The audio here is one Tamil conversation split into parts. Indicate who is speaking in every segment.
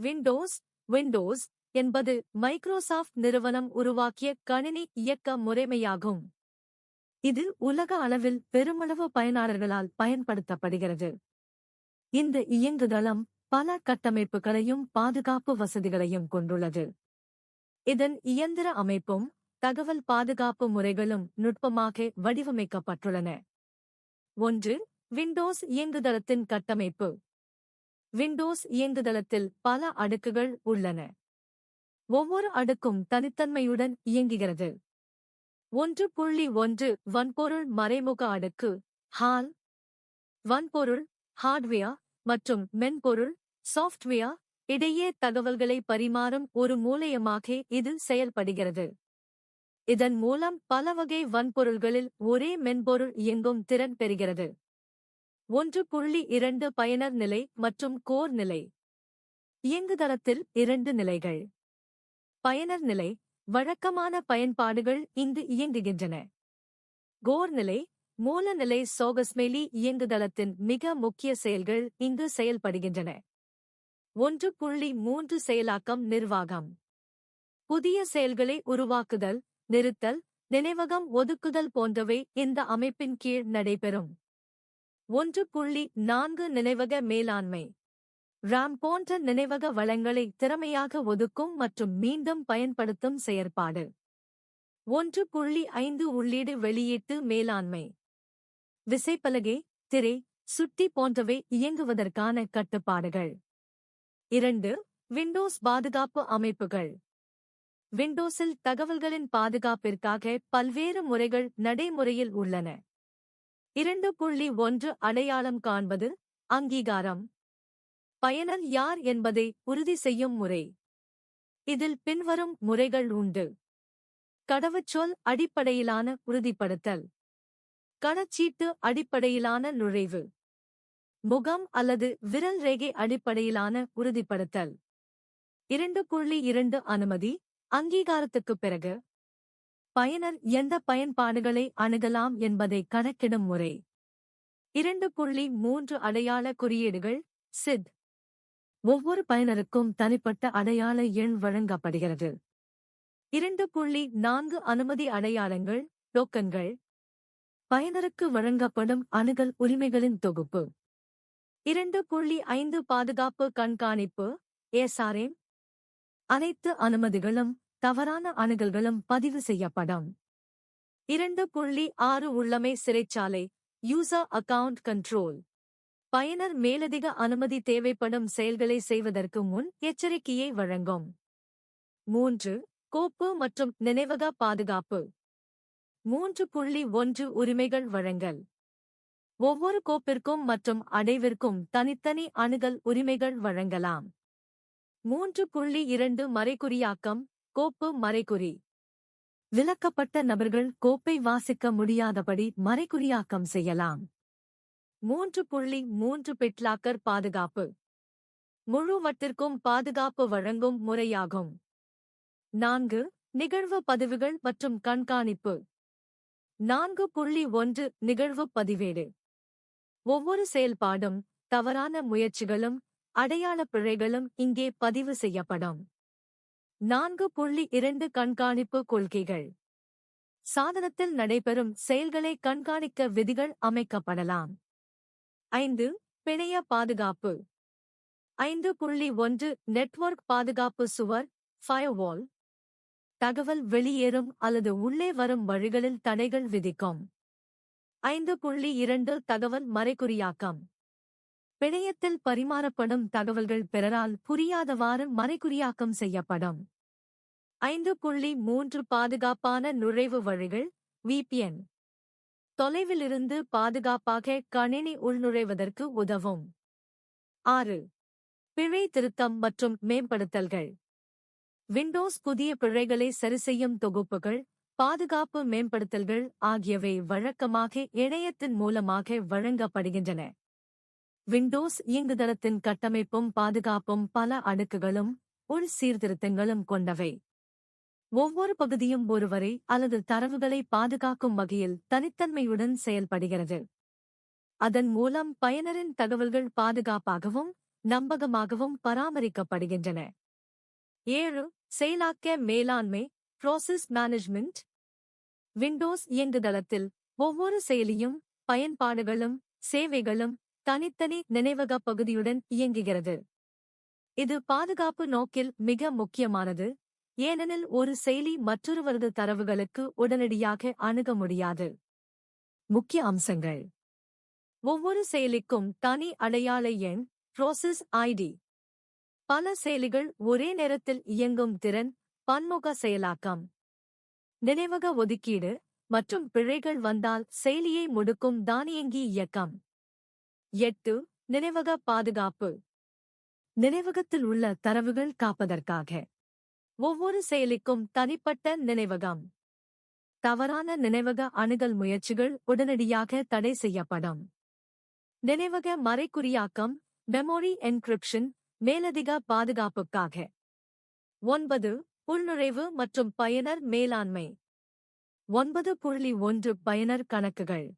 Speaker 1: விண்டோஸ் விண்டோஸ் என்பது மைக்ரோசாஃப்ட் நிறுவனம் உருவாக்கிய கணினி இயக்க முறைமையாகும். இது உலக அளவில் பெருமளவு பயனாளர்களால் பயன்படுத்தப்படுகிறது. இந்த இயங்குதளம் பல கட்டமைப்புகளையும் பாதுகாப்பு வசதிகளையும் கொண்டுள்ளது. இதன் இயந்திர அமைப்பும் தகவல் பாதுகாப்பு முறைகளும் நுட்பமாக வடிவமைக்கப்பட்டுள்ளன. 1. விண்டோஸ் இயங்குதளத்தின் கட்டமைப்பு. விண்டோஸ் இயங்குதளத்தில் பல அடுக்குகள் உள்ளன. ஒவ்வொரு அடுக்கும் தனித்தன்மையுடன் இயங்குகிறது. 1.1 வன்பொருள் மறைமுக அடுக்கு ஹால். வன்பொருள் ஹார்ட்வேர் மற்றும் மென்பொருள் சாஃப்ட்வேர் இடையே தகவல்களை பரிமாறும் ஒரு மூலயமாக இது செயல்படுகிறது. இதன் மூலம் பல வகை வன்பொருள்களில் ஒரே மென்பொருள் இயங்கும் திறன் பெறுகிறது. 1.2 பயனர் நிலை மற்றும் கோர் நிலை. இயங்குதளத்தில் 2 நிலைகள். பயனர் நிலை வழக்கமான பயன்பாடுகள் இங்கு இயங்குகின்றன. கோர் நிலை மூலநிலை சோகஸ்மெலி இயங்குதளத்தின் மிக முக்கிய செயல்கள் இங்கு செயல்படுகின்றன. 1.3 செயலாக்கம் நிர்வாகம். புதிய செயல்களை உருவாக்குதல், நிறுத்தல், நினைவகம் ஒதுக்குதல் போன்றவை இந்த அமைப்பின் கீழ் நடைபெறும். 1.4 நினைவக மேலாண்மை. RAM போன்ற நினைவக வளங்களை திறமையாக ஒதுக்கும் மற்றும் மீண்டும் பயன்படுத்தும் செயற்பாடு. 1.5 உள்ளீடு வெளியீட்டு மேலாண்மை. விசைப்பலகை, திரை, சுட்டி போன்றவை இயங்குவதற்கான கட்டுப்பாடுகள். 2. விண்டோஸ் பாதுகாப்பு அமைப்புகள். விண்டோஸில் தகவல்களின் பாதுகாப்பிற்காக பல்வேறு முறைகள் நடைமுறையில் உள்ளன. 2.1 அடையாளம் காண்பது, அங்கீகாரம். பயனர் யார் என்பதை உறுதி செய்யும் முறை. இதில் பின்வரும் முறைகள் உண்டு. கடவுச்சொல் அடிப்படையிலான உறுதிப்படுத்தல். கடவுச்சீட்டு அடிப்படையிலான நுழைவு. முகம் அல்லது விரல் ரேகை அடிப்படையிலான உறுதிப்படுத்தல். 2.2 அனுமதி, அங்கீகாரத்துக்குப் பிறகு பயனர் எந்த பயன்பாடுகளை அணுகலாம் என்பதை கணக்கிடும் முறை. 2.3 அடையாள குறியீடுகள் SID. ஒவ்வொரு பயனருக்கும் தனிப்பட்ட அடையாள எண் வழங்கப்படுகிறது. 2.4 அனுமதி அடையாளங்கள் டோக்கன்கள். பயனருக்கு வழங்கப்படும் அணுகல் உரிமைகளின் தொகுப்பு. 2.5 பாதுகாப்பு கண்காணிப்பு SRM. அனைத்து அனுமதிகளும் தவறான அணுகல்களும் பதிவு செய்யப்படும். 2.6 உள்ளமை சிறைச்சாலை யூசர் அக்கவுண்ட் கண்ட்ரோல். பயனர் மேலதிக அனுமதி தேவைப்படும் செயல்களை செய்வதற்கு முன் எச்சரிக்கையை வழங்கும். 3. கோப்பு மற்றும் நினைவக பாதுகாப்பு. 3.1 உரிமைகள் வழங்கல். ஒவ்வொரு கோப்பிற்கும் மற்றும் அடைவிற்கும் தனித்தனி அணுகல் உரிமைகள் வழங்கலாம். 3.2 மறைகுறியாக்கம் கோப்பு மறைகுறி. விலக்கப்பட்ட நபர்கள் கோப்பை வாசிக்க முடியாதபடி மறைகுறியாக்கம் செய்யலாம். 3.3 பிட்லாக்கர் பாதுகாப்பு. முழு வட்டிற்கும் பாதுகாப்பு வழங்கும் முறையாகும். 4. நிகழ்வு பதிவுகள் மற்றும் கண்காணிப்பு. 4.1 நிகழ்வு பதிவேடு. ஒவ்வொரு செயல்பாடும், தவறான முயற்சிகளும், அடையாள பிழைகளும் இங்கே பதிவு செய்யப்படும். 4.2 கண்காணிப்பு கொள்கைகள். சாதனத்தில் நடைபெறும் செயல்களை கண்காணிக்க விதிகள் அமைக்கப்படலாம். 5. பிணைய பாதுகாப்பு. 5.1 நெட்வொர்க் பாதுகாப்பு சுவர் ஃபயர்வால். தகவல் வெளியேறும் அல்லது உள்ளே வரும் வழிகளில் தடைகள் விதிக்கும். 5.2 தகவல் மறைகுறியாக்கம். பிணையத்தில் பரிமாறப்படும் தகவல்கள் பிறரால் புரியாதவாறு மறைகுறியாக்கம் செய்யப்படும். 5.3 பாதுகாப்பான நுழைவு வழிகள் VPN. தொலைவிலிருந்து பாதுகாப்பாக கணினி உள்நுழைவதற்கு உதவும். 6. பிழை திருத்தம் மற்றும் மேம்படுத்தல்கள். விண்டோஸ் புதிய பிழைகளை சரிசெய்யும் தொகுப்புகள், பாதுகாப்பு மேம்படுத்தல்கள் ஆகியவை வழக்கமாக இணையத்தின் மூலமாக வழங்கப்படுகின்றன. விண்டோஸ் இயங்குதளத்தின் கட்டமைப்பும் பாதுகாப்பும் பல அடுக்குகளும் உள் சீர்திருத்தங்களும் கொண்டவை. ஒவ்வொரு பகுதியும் ஒருவரை அல்லது தரவுகளை பாதுகாக்கும் வகையில் தனித்தன்மையுடன் செயல்படுகிறது. அதன் மூலம் பயனரின் தகவல்கள் பாதுகாப்பாகவும் நம்பகமாகவும் பராமரிக்கப்படுகின்றன. 7. செயலாக்க மேலாண்மை ப்ராசஸ் மேனேஜ்மெண்ட். விண்டோஸ் இயங்குதளத்தில் ஒவ்வொரு செயலியும் பயன்பாடுகளும் சேவைகளும் தனித்தனி நினைவக பகுதியுடன் இயங்குகிறது. இது பாதுகாப்பு நோக்கில் மிக முக்கியமானது, ஏனெனில் ஒரு செயலி மற்றொருவரது தரவுகளுக்கு உடனடியாக அணுக முடியாது. முக்கிய அம்சங்கள்: ஒவ்வொரு செயலிக்கும் தனி அடையாள எண் ப்ராசஸ் ஐடி. பல செயலிகள் ஒரே நேரத்தில் இயங்கும் திறன் பன்முக செயலாக்கம். நினைவக ஒதுக்கீடு மற்றும் பிழைகள் வந்தால் செயலியை முடுக்கும் தானியங்கி இயக்கம். 8. நினைவக பாதுகாப்பு. நினைவகத்தில் உள்ள தரவுகள் காப்பதற்காக ஒவ்வொரு செயலிக்கும் தனிப்பட்ட நினைவகம். தவறான நினைவக அணுகல் முயற்சிகள் உடனடியாக தடை செய்யப்படும். நினைவக மறைகுறியாக்கம் மெமரி என்கிரிப்ஷன் மேலதிக பாதுகாப்புக்காக. 9. உள்நுழைவு மற்றும் பயனர் மேலாண்மை. 9.1 பயனர் கணக்குகள்.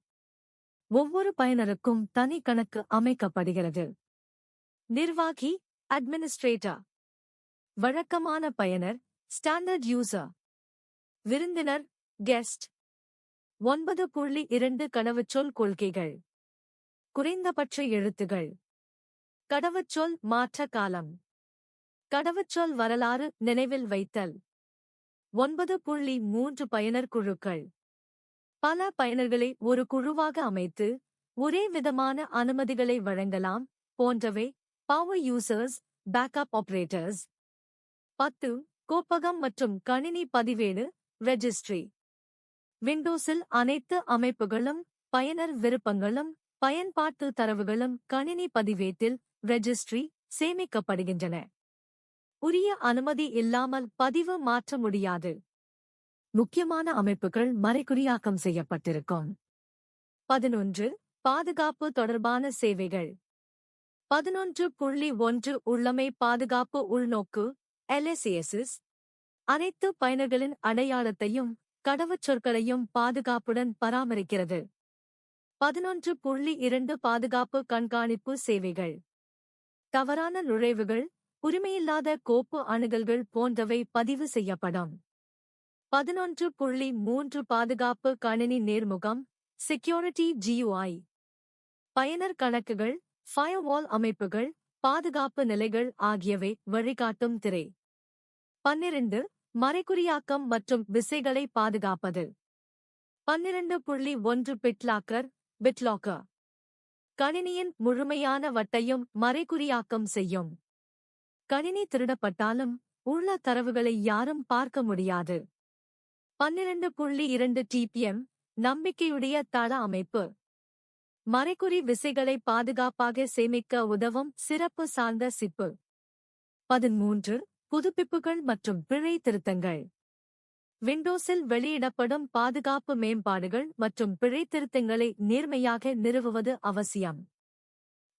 Speaker 1: ஒவ்வொரு பயனருக்கும் தனி கணக்கு அமைக்கப்படுகிறது. நிர்வாகி அட்மினிஸ்ட்ரேட்டர். வழக்கமான பயனர் ஸ்டாண்டர்ட் யூசர். விருந்தினர் கெஸ்ட். 9.2 கடவுச்சொல் கொள்கைகள். குறைந்தபட்ச எழுத்துகள். கடவுச்சொல் மாற்ற காலம். கடவுச்சொல் வரலாறு நினைவில் வைத்தல். 9.3 பயனர் குழுக்கள். பல பயனர்களை ஒரு குழுவாக அமைத்து ஒரே விதமான அனுமதிகளை வழங்கலாம் போன்றவை. Power users backup operators. 10. கோப்பகம் மற்றும் கணினி பதிவேடு ரெஜிஸ்ட்ரி. விண்டோஸில் அனைத்து அமைப்புகளும் பயனர் விருப்பங்களும் பயன்பாட்டு தரவுகளும் கணினி பதிவேட்டில் ரெஜிஸ்ட்ரி சேமிக்கப்படுகின்றன. உரிய அனுமதி இல்லாமல் பதிவு மாற்ற முடியாது. முக்கியமான அமைப்புகள் மறைகுறியாக்கம் செய்யப்பட்டிருக்கும். 11. பாதுகாப்பு தொடர்பான சேவைகள். 11.1 உள்ளமை பாதுகாப்பு உள்நோக்கு LSASS. அனைத்து பயனர்களின் அடையாளத்தையும் கடவுச்சொற்களையும் பாதுகாப்புடன் பராமரிக்கிறது. 11.2 பாதுகாப்பு கண்காணிப்பு சேவைகள். தவறான நுழைவுகள் உரிமையில்லாத கோப்பு அணுகல்கள் போன்றவை பதிவு செய்யப்படும். 11.3 பாதுகாப்பு கணினி நேர்முகம் செக்யூரிட்டி GUI. பயனர் கணக்குகள் ஃபயர்வால் அமைப்புகள் பாதுகாப்பு நிலைகள் ஆகியவை வழிகாட்டும் திரை. 12. மறைகுறியாக்கம் மற்றும் விசைகளை பாதுகாப்பது. 12.1 பிட்லாக்கர். கணினியின் முழுமையான வட்டையும் மறைகுறியாக்கம் செய்யும். கணினி திருடப்பட்டாலும் உள்ள தரவுகளை யாரும் பார்க்க முடியாது. 12.2 TPM நம்பிக்கையுடைய தள அமைப்பு. மறைகுறி விசைகளை பாதுகாப்பாக சேமிக்க உதவும் சிறப்பு சார்ந்த சிப்பு. 13. புதுப்பிப்புகள் மற்றும் பிழை திருத்தங்கள். விண்டோஸில் வெளியிடப்படும் பாதுகாப்பு மேம்பாடுகள் மற்றும் பிழை திருத்தங்களை நேர்மையாக நிறுவுவது அவசியம்.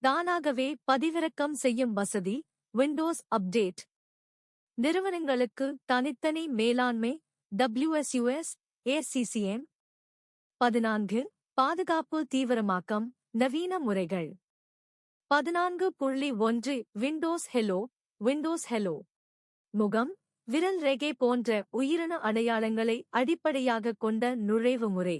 Speaker 1: தானாகவே பதிவிறக்கம் செய்யும் வசதி விண்டோஸ் அப்டேட். நிறுவனங்களுக்கு தனித்தனி மேலாண்மை WSUS ACCM. 14. பாதுகாப்பு தீவிரமாக்கம் நவீன முறைகள். 14.1 விண்டோஸ் ஹெலோ. முகம் விரல் ரேகை போன்ற உயிரணு அடையாளங்களை அடிப்படையாகக் கொண்ட நுழைவு முறை.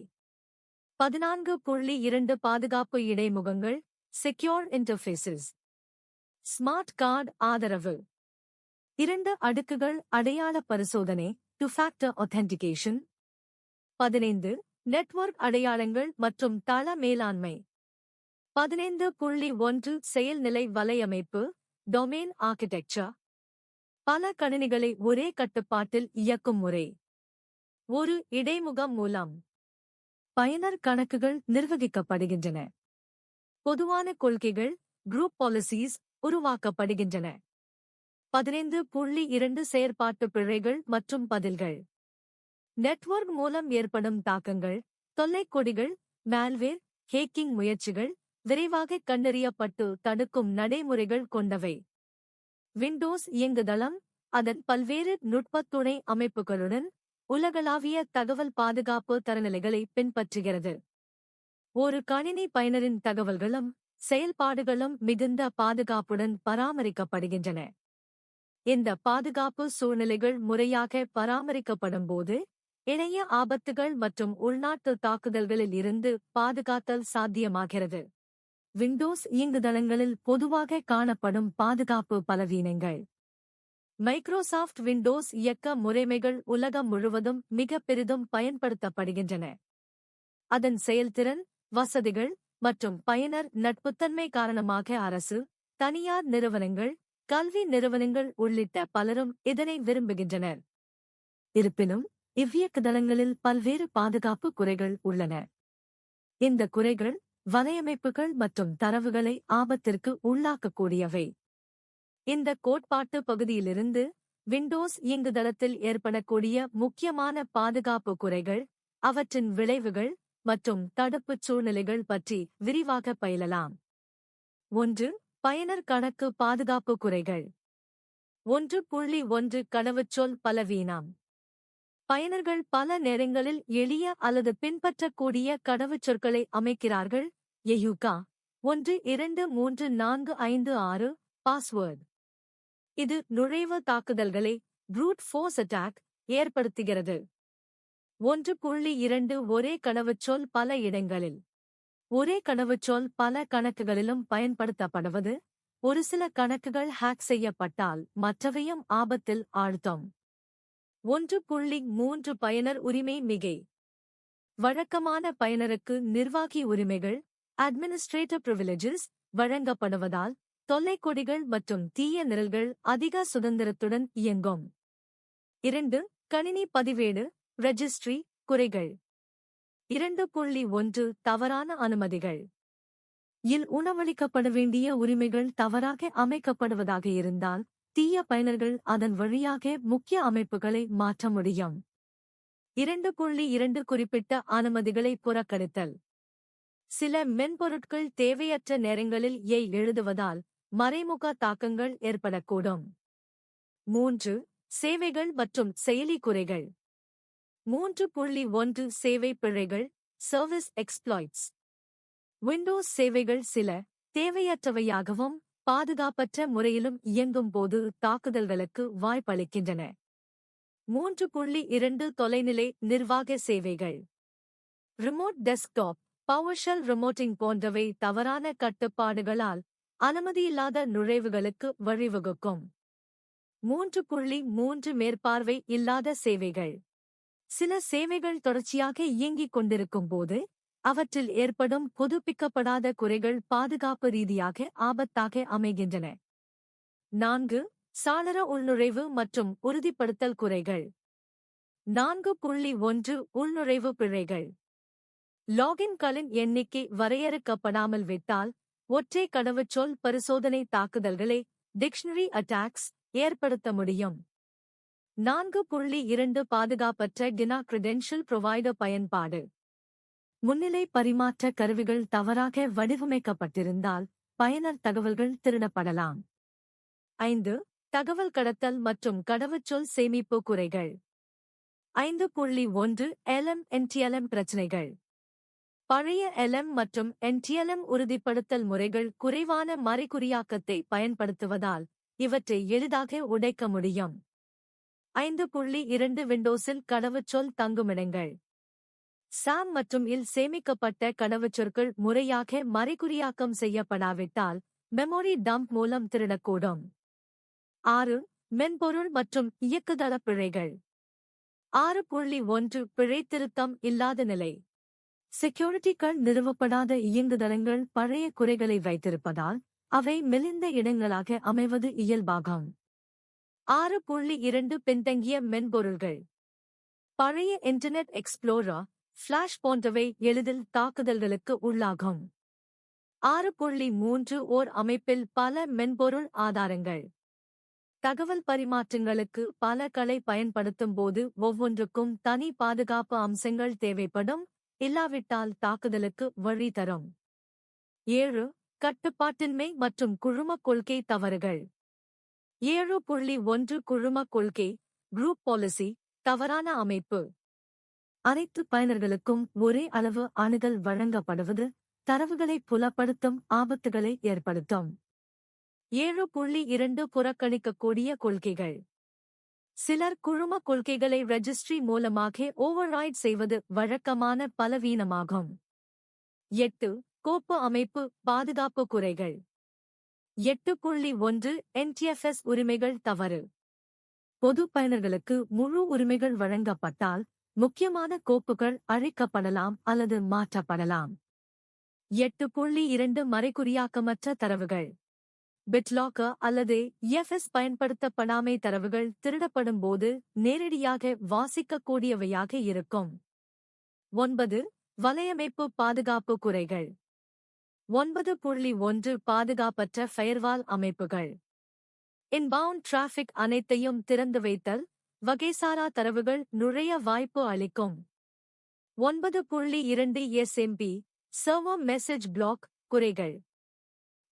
Speaker 1: 14.2 பாதுகாப்பு இடைமுகங்கள் செக்யூர் இன்டர்ஃபேசஸ். ஸ்மார்ட் கார்டு ஆதரவு. 2 அடுக்குகள் அடையாள பரிசோதனை டூ ஃபேக்டர் ஆத்தென்டிகேஷன். 15. நெட்வொர்க் அடையாளங்கள் மற்றும் தள மேலாண்மை. 15.1 செயல்நிலை வலையமைப்பு டொமைன் ஆர்க்கிடெக்சர். பல கணினிகளை ஒரே கட்டுப்பாட்டில் இயக்கும் முறை. ஒரு இடைமுகம் மூலம் பயனர் கணக்குகள் நிர்வகிக்கப்படுகின்றன. பொதுவான கொள்கைகள் குரூப் பாலிசிஸ் உருவாக்கப்படுகின்றன. 15.2 செயற்பாட்டு பிழைகள் மற்றும் பதில்கள். நெட்வொர்க் மூலம் ஏற்படும் தாக்கங்கள் தொல்லைக்கொடிகள் மால்வேர் ஹேக்கிங் முயற்சிகள் விரைவாக கண்டறியப்பட்டு தடுக்கும் நடைமுறைகள் கொண்டவை. விண்டோஸ் இயங்குதளம் அதன் பல்வேறு நுட்பத் துணை அமைப்புகளுடன் உலகளாவிய தகவல் பாதுகாப்பு தரநிலைகளை பின்பற்றுகிறது. ஒரு கணினி பயனரின் தகவல்களும் செயல்பாடுகளும் மிகுந்த பாதுகாப்புடன் பராமரிக்கப்படுகின்றன. இந்த பாதுகாப்பு சூழ்நிலைகள் முறையாக பராமரிக்கப்படும்போது இணைய ஆபத்துகள் மற்றும் உள்நாட்டு தாக்குதல்களில் இருந்து பாதுகாத்தல் சாத்தியமாகிறது. விண்டோஸ் இயங்குதளங்களில் பொதுவாக காணப்படும் பாதுகாப்பு பலவீனங்கள். மைக்ரோசாஃப்ட் விண்டோஸ் இயக்க முறைமைகள் உலகம் முழுவதும் மிக பெரிதும் பயன்படுத்தப்படுகின்றன. அதன் செயல்திறன், வசதிகள் மற்றும் பயனர் நட்புத்தன்மை காரணமாக அரசு, தனியார் நிறுவனங்கள், கல்வி நிறுவனங்கள் உள்ளிட்ட பலரும் இதனை விரும்புகின்றனர். இருப்பினும் இவ்வியக்குதளங்களில் பல்வேறு பாதுகாப்பு குறைகள் உள்ளன. இந்த குறைகள் வலையமைப்புகள் மற்றும் தரவுகளை ஆபத்திற்கு உள்ளாக்கக்கூடியவை. இந்த கோட்பாட்டு பகுதியிலிருந்து விண்டோஸ் இயங்குதளத்தில் ஏற்படக்கூடிய முக்கியமான பாதுகாப்பு குறைகள், அவற்றின் விளைவுகள் மற்றும் தடுப்புச் சூழ்நிலைகள் பற்றி விரிவாக பயிலலாம். 1. பயனர் கணக்கு பாதுகாப்பு குறைகள். 1.1 கடவுச்சொல் பலவீனம். பயனர்கள் பல நேரங்களில் எளிய அல்லது பின்பற்றக்கூடிய கடவுச்சொற்களை அமைக்கிறார்கள். எயுகா 123456 பாஸ்வேர்ட். இது நுழைவு தாக்குதல்களை brute force attack ஏற்படுத்துகிறது. 1.2 ஒரே கடவுச்சொல் பல இடங்களில். ஒரே கடவுச்சொல் பல கணக்குகளிலும் பயன்படுத்தப்படுவது, ஒரு சில கணக்குகள் ஹேக் செய்யப்பட்டால் மற்றவையும் ஆபத்தில் ஆழ்த்தும். 1.3 பயனர் உரிமை மிகை. வழக்கமான பயனருக்கு நிர்வாகி உரிமைகள் அட்மினிஸ்ட்ரேட்டிவ் பிரிவிலேஜஸ் வழங்கப்படுவதால் தொல்லைக்கொடிகள் மற்றும் தீய நிரல்கள் அதிக சுதந்திரத்துடன் இயங்கும். 2. கணினி பதிவேடு ரெஜிஸ்ட்ரி குறைகள். 2.1 தவறான அனுமதிகள். இல் உணவளிக்கப்பட வேண்டிய உரிமைகள் தவறாக அமைக்கப்படுவதாக இருந்தால் தீய பயனர்கள் அதன் வழியாக முக்கிய அமைப்புகளை மாற்ற முடியும். 2.2 குறிப்பிட்ட அனுமதிகளை புறக்கணித்தல். சில மென்பொருட்கள் தேவையற்ற நேரங்களில் எழுதுவதால் மறைமுக தாக்கங்கள் ஏற்படக்கூடும். 3. சேவைகள் மற்றும் செயலி குறைகள். 3.1 சேவை பிழைகள் சர்வீஸ் எக்ஸ்ப்ளாய்ட்ஸ். விண்டோஸ் சேவைகள் சில தேவையற்றவையாகவும் பாதுகாப்பற்ற முறையிலும் இயங்கும் போது தாக்குதல்களுக்கு வாய்ப்பளிக்கின்றன. 3.2 தொலைநிலை நிர்வாக சேவைகள். ரிமோட் டெஸ்க்டாப், பவர்ஷெல் ரிமோட்டிங் போன்றவை தவறான கட்டுப்பாடுகளால் அனுமதியில்லாத நுழைவுகளுக்கு வழிவகுக்கும். 3.3 மேற்பார்வை இல்லாத சேவைகள். சில சேவைகள் தொடர்ச்சியாக இயங்கிக் கொண்டிருக்கும் போது அவற்றில் ஏற்படும் புதுப்பிக்கப்படாத குறைகள் பாதுகாப்பு ரீதியாக ஆபத்தாக அமைகின்றன. 4. சாளர உள்நுழைவு மற்றும் உறுதிப்படுத்தல் குறைகள். 4.1 உள்நுழைவு பிழைகள். லாகின்களின் எண்ணிக்கை வரையறுக்கப்படாமல் விட்டால் ஒற்றை கடவுச்சொல் பரிசோதனை தாக்குதல்களை டிக்ஷனரி அட்டாக்ஸ் ஏற்படுத்த முடியும். 4.2 பாதுகாப்பற்ற கினா கிரெடென்ஷியல் புரோவைடர் பயன்பாடு. முன்னிலை பரிமாற்ற கருவிகள் தவறாக வடிவமைக்கப்பட்டிருந்தால் பயனர் தகவல்கள் திருடப்படலாம். 5. தகவல் கடத்தல் மற்றும் கடவுச்சொல் சேமிப்பு குறைகள். 5.1 LM/NTLM பிரச்சினைகள். பழைய LM மற்றும் NTLM உறுதிப்படுத்தல் முறைகள் குறைவான மறைகுறியாக்கத்தை பயன்படுத்துவதால் இவற்றை எளிதாக உடைக்க முடியும். 5.2 விண்டோஸில் கடவுச்சொல் தங்குமிடங்கள். சாம் மற்றும் இல் சேமிக்கப்பட்ட கடவுச்சொற்கள் முறையாக மறைகுறியாக்கம் செய்யப்படாவிட்டால் மெமரி டம்ப் மூலம் திருடக்கூடும். 6. மென்பொருள் மற்றும் இயக்குதள பிழைகள். 6.1 பிழை திருத்தம் இல்லாத நிலை. செக்யூரிட்டிகள் நிறுவப்படாத இயங்குதளங்கள் பழைய குறைகளை வைத்திருப்பதால் அவை மெலிந்த இடங்களாக அமைவது இயல்பாகும். 6.2 பின்தங்கிய மென்பொருள்கள். பழைய இன்டர்நெட் எக்ஸ்ப்ளோரர், ஃபிளாஷ் போன்றவை எளிதில் தாக்குதல்களுக்கு உள்ளாகும். 6.3 ஓர் அமைப்பில் பல மென்பொருள் ஆதாரங்கள். தகவல் பரிமாற்றங்களுக்கு பல களை பயன்படுத்தும் போது ஒவ்வொன்றுக்கும் தனி பாதுகாப்பு அம்சங்கள் தேவைப்படும், இல்லாவிட்டால் தாக்குதலுக்கு வழி தரும். 7. கட்டுப்பாட்டின்மை மற்றும் குழுமக் கொள்கை தவறுகள். 7.1 குழுமக் கொள்கை குரூப் பாலிசி தவறான அமைப்பு. அனைத்து பயனர்களுக்கும் ஒரே அளவு அணுகல் வழங்கப்படுவது, தரவுகளை புலப்படுத்தும் ஆபத்துகளை ஏற்படுத்தும். 7.2 புறக்கணிக்கக்கூடிய கொள்கைகள். சிலர் குழும கொள்கைகளை ரெஜிஸ்ட்ரி மூலமாக ஓவர்ரைட் செய்வது வழக்கமான பலவீனமாகும். 8. கோப்பு அமைப்பு பாதுகாப்பு குறைகள். 8.1 NTFS உரிமைகள் தவறு. பொது பயனர்களுக்கு முழு உரிமைகள் வழங்கப்பட்டால் முக்கியமான கோப்புகள் அழிக்கப்படலாம் அல்லது மாற்றப்படலாம். 8.2 மறைகுறியாக்கமற்ற தரவுகள். பிட்லாக்கர் அல்லது எஃப்எஸ் பயன்படுத்தப்படாமை தரவுகள் திருடப்படும்போது நேரடியாக வாசிக்கக்கூடியவையாக இருக்கும். 9. வலையமைப்பு பாதுகாப்பு குறைகள். 9.1 பாதுகாப்பற்ற ஃபயர்வால் அமைப்புகள். இன்பவுண்ட் டிராஃபிக் அனைத்தையும் திறந்து வைத்தல், வகைசாரா தரவுகள் நுழைய வாய்ப்பு அளிக்கும். 9.2 SMP சர்வர் மெசேஜ் பிளாக் குறைகள்.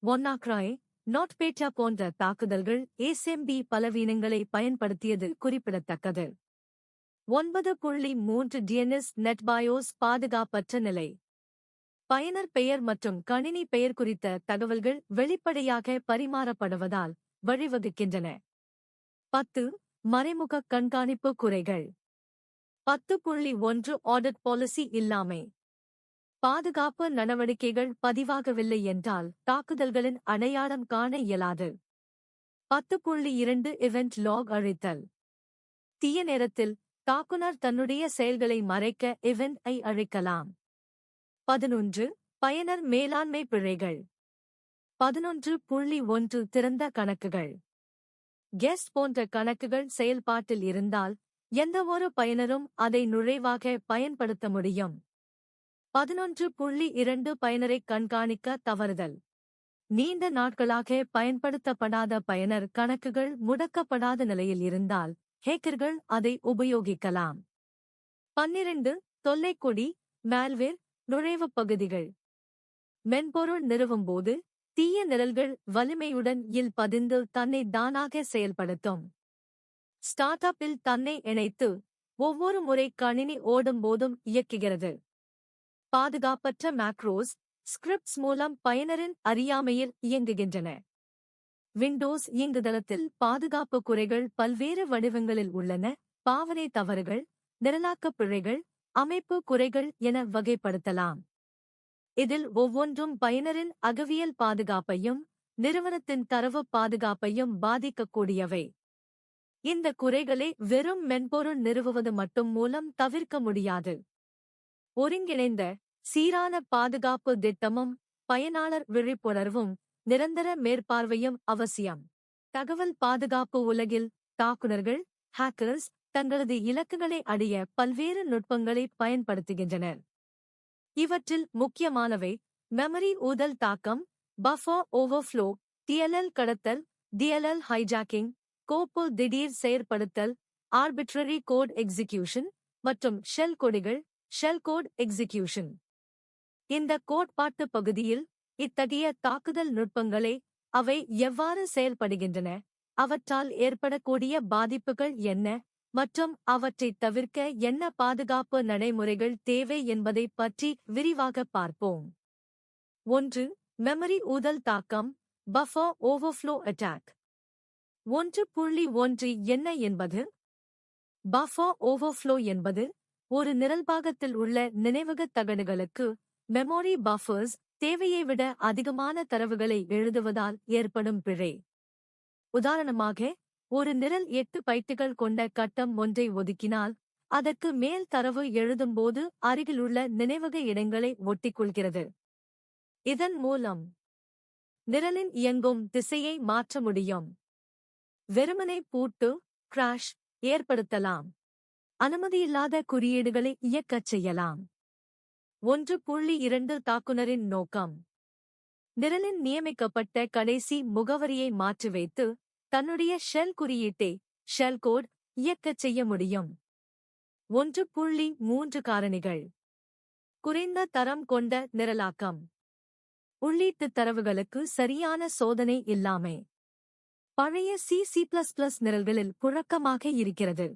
Speaker 1: WannaCry, NotPetya போன்ற தாக்குதல்கள் SMB பலவீனங்களை பயன்படுத்தியது குறிப்பிடத்தக்கது. 9.3 DNS NetBIOS பாதுகாப்பற்ற நிலை. பயனர் பெயர் மற்றும் கணினி பெயர் குறித்த தகவல்கள் வெளிப்படையாக பரிமாறப்படுவதால் வழிவகுக்கின்றன. 10. மறைமுக கண்காணிப்பு குறைகள். 10.1 ஆடிட் பாலிசி இல்லாமை. பாதுகாப்பு நடவடிக்கைகள் பதிவாகவில்லை என்றால் தாக்குதல்களின் அடையாளம் காண இயலாது. 10.2 இவெண்ட் லாக் அழித்தல். தீய நேரத்தில் தாக்குனர் தன்னுடைய செயல்களை மறைக்க இவெண்ட் ஐ அழிக்கலாம். 11. பயனர் மேலாண்மை பிழைகள். 11.1 திறந்த கணக்குகள். கெஸ்ட் போன்ற கணக்குகள் செயல்பாட்டில் இருந்தால் எந்தவொரு பயனரும் அதை நுழைவாக பயன்படுத்த முடியும். 11.2 பயனரை கண்காணிக்க தவறுதல். நீண்ட நாட்களாக பயன்படுத்தப்படாத பயனர் கணக்குகள் முடக்கப்படாத நிலையில் இருந்தால் ஹேக்கர்கள் அதை உபயோகிக்கலாம். 12. தொல்லைக்கொடி, மால்வேர், நுழைவுப் பகுதிகள். மென்பொருள் நிறுவும்போது தீய நிரல்கள் வலிமையுடன் பதிந்து தன்னை தானாக செயல்படுத்தும். ஸ்டார்ட் அப்பில் தன்னை இணைத்து ஒவ்வொரு முறை கணினி ஓடும்போதும் இயக்குகிறது. பாதுகாப்பற்ற மேக்ரோஸ், ஸ்கிரிப்ட்ஸ் மூலம் பயனரின் அறியாமையில் இயங்குகின்றன. விண்டோஸ் இயங்குதளத்தில் பாதுகாப்பு குறைகள் பல்வேறு வடிவங்களில் உள்ளன. பாவனை தவறுகள், நிரலாக்கப் பிழைகள், அமைப்பு குறைகள் என வகைப்படுத்தலாம். இதில் ஒவ்வொன்றும் பயனரின் அகவியல் பாதுகாப்பையும் நிறுவனத்தின் தரவு பாதுகாப்பையும் பாதிக்கக்கூடியவை. இந்த குறைகளை வெறும் மென்பொருள் நிறுவுவது மட்டும் மூலம் தவிர்க்க முடியாது. ஒருங்கிணைந்த சீரான பாதுகாப்பு திட்டமும் பயனாளர் விழிப்புணர்வும் நிரந்தர மேற்பார்வையும் அவசியம். தகவல் பாதுகாப்பு உலகில் தாக்குனர்கள், ஹேக்கர்ஸ் தங்களது இலக்குகளை அடைய பல்வேறு நுட்பங்களை பயன்படுத்துகின்றனர். இவற்றில் முக்கியமானவை மெமரி ஊதல் தாக்கம், பஃபர் ஓவர்ஃப்ளோ, TLL கடத்தல், DLL ஹைஜாக்கிங், கோப்பு திடீர் செயற்படுத்தல், ஆர்பிட்ரரி கோட் எக்ஸிகியூஷன் மற்றும் ஷெல் கொடிகள், ஷெல் கோட் எக்ஸிகியூஷன். இந்த கோட்பாட்டு பகுதியில் இத்தகைய தாக்குதல் நுட்பங்களை, அவை எவ்வாறு செயல்படுகின்றன, அவற்றால் ஏற்படக்கூடிய பாதிப்புகள் என்ன மற்றும் அவற்றைத் தவிர்க்க என்ன பாதுகாப்பு நடைமுறைகள் தேவை என்பதை பற்றி விரிவாக பார்ப்போம். 1. மெமரி ஊதல் தாக்கம், பஃபர் ஓவர்ஃப்ளோ அட்டாக். 1.1 என்ன என்பது? பஃபர் ஓவர்ஃப்ளோ என்பது ஒரு நிரல்பாகத்தில் உள்ள நினைவகத் தகடுகளுக்கு மெமரி பஃபர்ஸ் தேவையை விட அதிகமான தரவுகளை எழுதுவதால் ஏற்படும் பிழை. உதாரணமாக, ஒரு நிரல் 8 பைட்டுகள் கொண்ட கட்டம் ஒன்றை ஒதுக்கினால் அதற்கு மேல் தரவு எழுதும்போது அருகிலுள்ள நினைவக இடங்களை ஒட்டிக்கொள்கிறது. இதன் மூலம் நிரலின் இயங்கும் திசையை மாற்ற முடியும். வெறுமனே பூட்டு, கிராஷ் ஏற்படுத்தலாம். அனுமதியில்லாத குறியீடுகளை இயக்கச் செய்யலாம். 1.2 தாக்குனரின் நோக்கம். நிரலின் நியமிக்கப்பட்ட கடைசி முகவரியை மாற்றி வைத்து தன்னுடைய ஷெல் குறியீட்டை ஷெல் கோட் இயக்கச் செய்ய முடியும். 1.3 காரணிகள். குறைந்த தரம் கொண்ட நிரலாக்கம். உள்ளீட்டுத் தரவுகளுக்கு சரியான சோதனை இல்லாமை. பழைய C++ நிரல்களில் புழக்கமாக இருக்கிறது.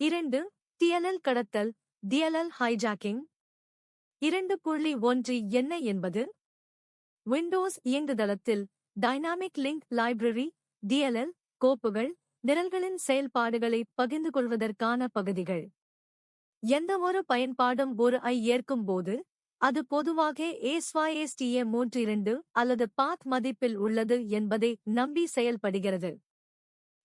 Speaker 1: 2. TLL கடத்தல், DLL ஹைஜாக்கிங். 2.1 என்ன என்பது? விண்டோஸ் இயங்குதளத்தில் டைனாமிக் லிங்க் லைப்ரரி DLL கோப்புகள் நிரல்களின் செயல்பாடுகளை பகிர்ந்து கொள்வதற்கான பகுதிகள். எந்தவொரு பயன்பாடும் ஒரு ஏற்கும் போது அது பொதுவாக ASYSTA32 அல்லது பாத் மதிப்பில் உள்ளது என்பதை நம்பி செயல்படுகிறது.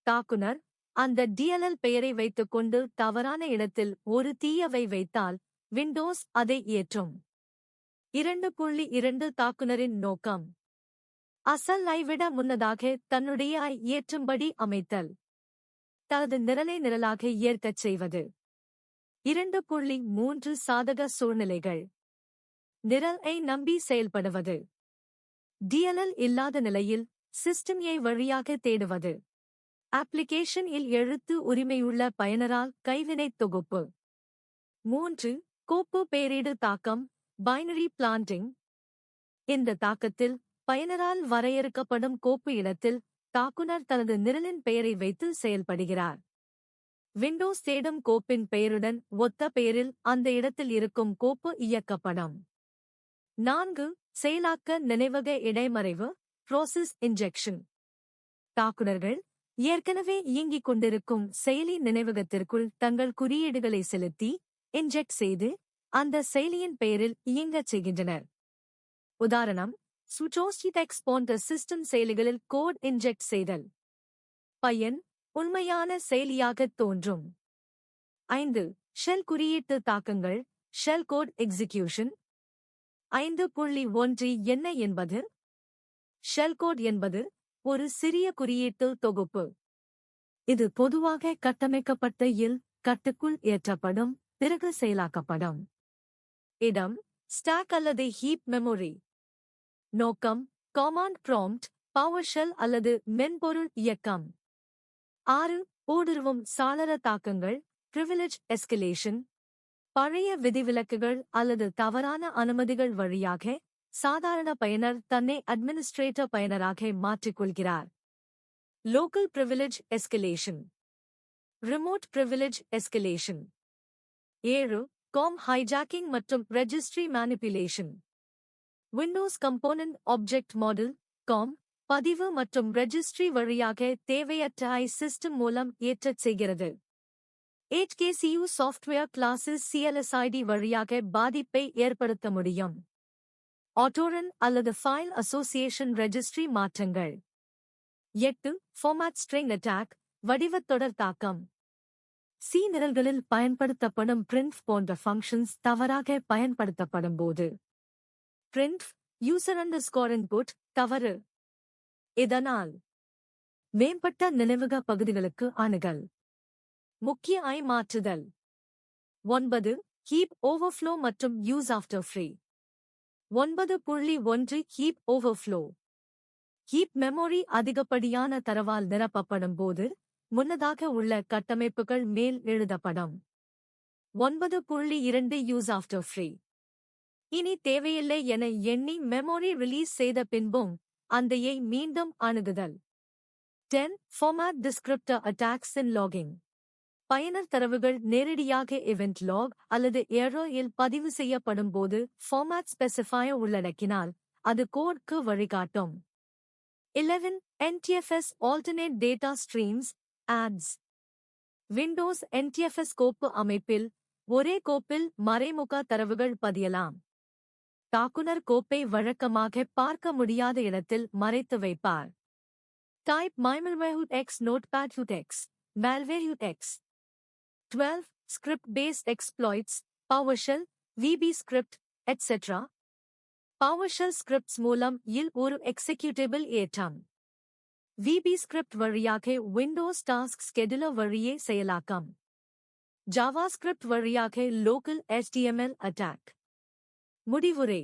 Speaker 1: தாக்குனர் அந்த DLL பெயரை வைத்துக்கொண்டு தவறான இடத்தில் ஒரு தீயவை வைத்தால் விண்டோஸ் அதை ஏற்றும். 2.2 தாக்குனரின் நோக்கம் அசல் விட முன்னதாக தன்னுடைய ஏற்றும்படி அமைத்தல். தனது நிரலை நிரலாக ஏற்கச் செய்வது. 2.3 சாதக சூழ்நிலைகள் நிரல் நம்பி செயல்படுவது. DLL இல்லாத நிலையில் சிஸ்டம் வழியாக தேடுவது. அப்ளிகேஷன் இல் எழுத்து உரிமையுள்ள பயனரால் கைவினைத் தொகுப்பு. 3. கோப்பு பெயரிடு தாக்கம் பைனரி பிளான்டிங். இந்த தாக்கத்தில் பயனரால் வரையறுக்கப்படும் கோப்பு இடத்தில் தாக்குனர் தனது நிரலின் பெயரை வைத்து செயல்படுகிறார். விண்டோஸ் தேடும் கோப்பின் பெயருடன் ஒத்த பெயரில் அந்த இடத்தில் இருக்கும் கோப்பு இயக்கப்படும். 4. செயலாக்க நினைவக இடைமறைவு ப்ரோசஸ் இன்ஜெக்ஷன். தாக்குனர்கள் ஏற்கனவே இயங்கிக் கொண்டிருக்கும் செயலி நினைவகத்திற்குள் தங்கள் குறியீடுகளை செலுத்தி இன்ஜெக்ட் செய்து அந்த செயலியின் பெயரில் இயங்கச் செய்கின்றனர். உதாரணம் சுட்டோஸ்டிடெக்ஸ் போன்ற சிஸ்டம் செயலிகளில் கோட் இன்ஜெக்ட் செய்தல். பயன் உண்மையான செயலியாகத் தோன்றும். 5. ஷெல் குறியீட்டு தாக்கங்கள் ஷெல் கோட் எக்ஸிகியூஷன். 5.1 என்ன என்பது? ஷெல் கோட் என்பது ஒரு சிறிய குறியீட்டு தொகுப்பு. இது பொதுவாக கட்டமைக்கப்பட்ட கட்டுக்குள் ஏற்றப்படும் பிறகு செயலாக்கப்படும். இடம் ஸ்டாக் அல்லது ஹீப் மெமரி. நோக்கம் கமாண்ட் ப்ராம்ப்ட் பவர்ஷெல் அல்லது மென்பொருள் இயக்கம். 6. ஊடுருவும் சாளர தாக்கங்கள் பிரிவிலேஜ் எஸ்கலேஷன். பழைய விதிவிலக்குகள் அல்லது தவறான அனுமதிகள் வழியாக சாதாரண பயனர் தன்னை அட்மினிஸ்ட்ரேட்டர் பயனராக மாற்றிக்கொள்கிறார். Local privilege escalation. Remote privilege escalation. 7. COM hijacking மற்றும் registry manipulation. Windows component object model COM பதிவு மற்றும் ரெஜிஸ்ட்ரி வழியாக தேவையற்ற சிஸ்டம் மூலம் ஏற்றச் செய்கிறது. HKCU சாஃப்ட்வேர் கிளாஸஸ் CLSID வழியாக பாதிப்பை ஏற்படுத்த முடியும். ஆட்டோரன் அல்லது ஃபைல் அசோசியேஷன் ரெஜிஸ்ட்ரி மாற்றங்கள். 8. ஃபார்மேட் ஸ்ட்ரிங் அட்டாக் வடிவத் தொடர் தாக்கம். C நிரல்களில் பயன்படுத்தப்படும் printf போன்ற ஃபங்க்ஷன்ஸ் தவறாக பயன்படுத்தப்படும் போது printf யூசர் அண்டர்ஸ்கோர் இன்புட் தவறு. இதனால் மேம்பட்ட நினைவக பகுதிகளுக்கு அணுகல். முக்கிய மாற்றுதல். 9. ஹீப் ஓவர்ஃப்ளோ மற்றும் use after free. 9.1 heap overflow. Heap memory அதிகப்படியான தரவால் நிரப்பப்படும் போது முன்னதாக உள்ள கட்டமைப்புகள் மேல் எழுதப்படும். 9.2 யூஸ் ஆஃப்டர் ஃப்ரீ. இனி தேவையில்லை என எண்ணி மெமரி ரிலீஸ் செய்த பின்பும் அந்த மீண்டும் அணுகுதல். 10. ஃபார்மேட் டிஸ்கிரிப்டர் அட்டாக்ஸ் இன் லாகிங். பயனர் தரவுகள் நேரடியாக event log அல்லது error இல் பதிவு செய்யப்படும் போது ஃபார்மேட் ஸ்பெசிஃபையர் உள்ளடக்கினால் அது கோட்க்கு வழிகாட்டும். 11. NTFS alternate data streams ads. Windows NTFS கோப்பு அமைப்பில் ஒரே கோப்பில் மறைமுக தரவுகள் பதியலாம். தாக்குனர் கோப்பை வழக்கமாக பார்க்க முடியாத இடத்தில் மறைத்து வைப்பார். Type malwareUTX notepadUTX malwareUTX. 12. Script-based exploits PowerShell VB script etc. PowerShell scripts மூலம் ஒரு எக்ஸிக்யூட்டபிள் ஏற்றம். VB script வழியாக விண்டோஸ் டாஸ்க் ஸ்கெடுலர் வழியே செயலாக்கம். JavaScript வழியாக லோக்கல் HTML அட்டாக். முடிவுரை.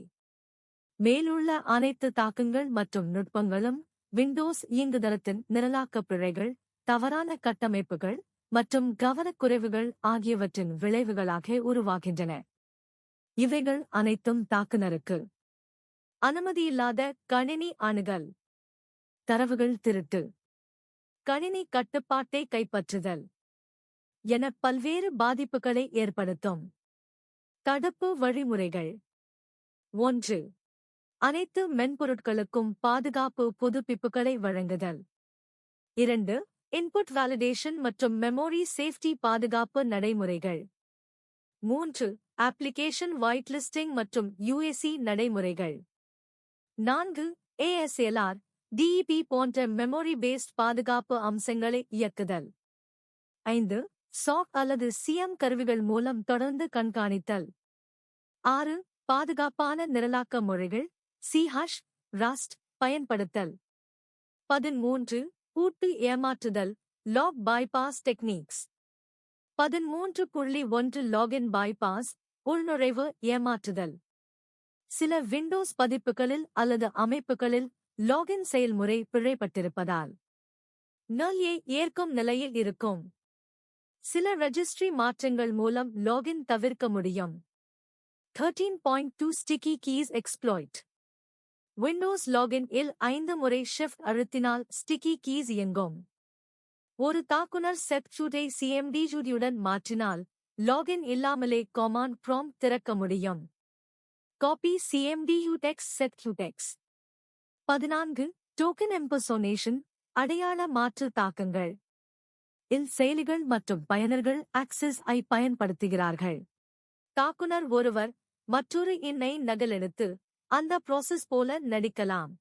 Speaker 1: மேலுள்ள அனைத்து தாக்கங்கள் மற்றும் நுட்பங்களும் விண்டோஸ் இயங்குதளத்தின் நிரலாக்க பிழைகள், தவறான கட்டமைப்புகள் மற்றும் கவனக்குறைவுகள் ஆகியவற்றின் விளைவுகளாக உருவாகின்றன. இவைகள் அனைத்தும் தாக்குனருக்கு அனுமதியில்லாத கணினி அணுகல், தரவுகள் திருட்டு, கணினி கட்டுப்பாட்டை கைப்பற்றுதல் என பல்வேறு பாதிப்புகளை ஏற்படுத்தும். தடுப்பு வழிமுறைகள். 1. அனைத்து மென்பொருட்களுக்கும் பாதுகாப்பு புதுப்பிப்புகளை வழங்குதல். 2. இன்புட் வேலிடேஷன் மற்றும் மெமரி சேஃப்டி பாதுகாப்பு நடைமுறைகள். 3. அப்ளிகேஷன் ஒயிட் லிஸ்டிங் மற்றும் யுஏசி நடைமுறைகள். 4. ASLR, DEP போன்ற மெமரி பேஸ்ட் பாதுகாப்பு அம்சங்களை இயக்குதல். 5. SOC அல்லது CM கருவிகள் மூலம் தொடர்ந்து கண்காணித்தல். 6. பாதுகாப்பான நிரலாக்க முறைகள் C#, Rust பயன்படுத்தல். 13. பூட்டு ஏமாற்றுதல் lock bypass techniques. 13.1 login bypass உள்நுழைவு ஏமாற்றுதல். சில விண்டோஸ் பதிப்புகளில் அல்லது அமைப்புகளில் லாகின் செயல்முறை பிழைப்பட்டிருப்பதால் நல்யை ஏற்கும் நிலையில் இருக்கும். சில ரெஜிஸ்ட்ரி மாற்றங்கள் மூலம் லாகின் தவிர்க்க முடியும். 13.2 sticky keys exploit. Windows login இல் 5 முறை ஷிஃப்ட் அழுத்தினால் ஸ்டிக்கி கீஸ் இயங்கும். ஒரு தாக்குனர் செக்யூரிட்டை CMDயுடன் மாற்றினால் லாகின் இல்லாமலே கமாண்ட் ப்ராம்ப்ட் திறக்க முடியும். காப்பி CMDU டெக்ஸ்ட் செக்யூடெக்ஸ். 14. டோக்கன் இம்பர்சோனேஷன் அடையாள மாற்று தாக்கங்கள். இல் செயலிகள் மற்றும் பயனர்கள் ஆக்சஸ் ஐ பயன்படுத்துகிறார்கள். தாக்குனர் ஒருவர் மற்றொரு எண்ணை நகலெடுத்து அந்த ப்ராசஸ் போல நடிக்கலாம்.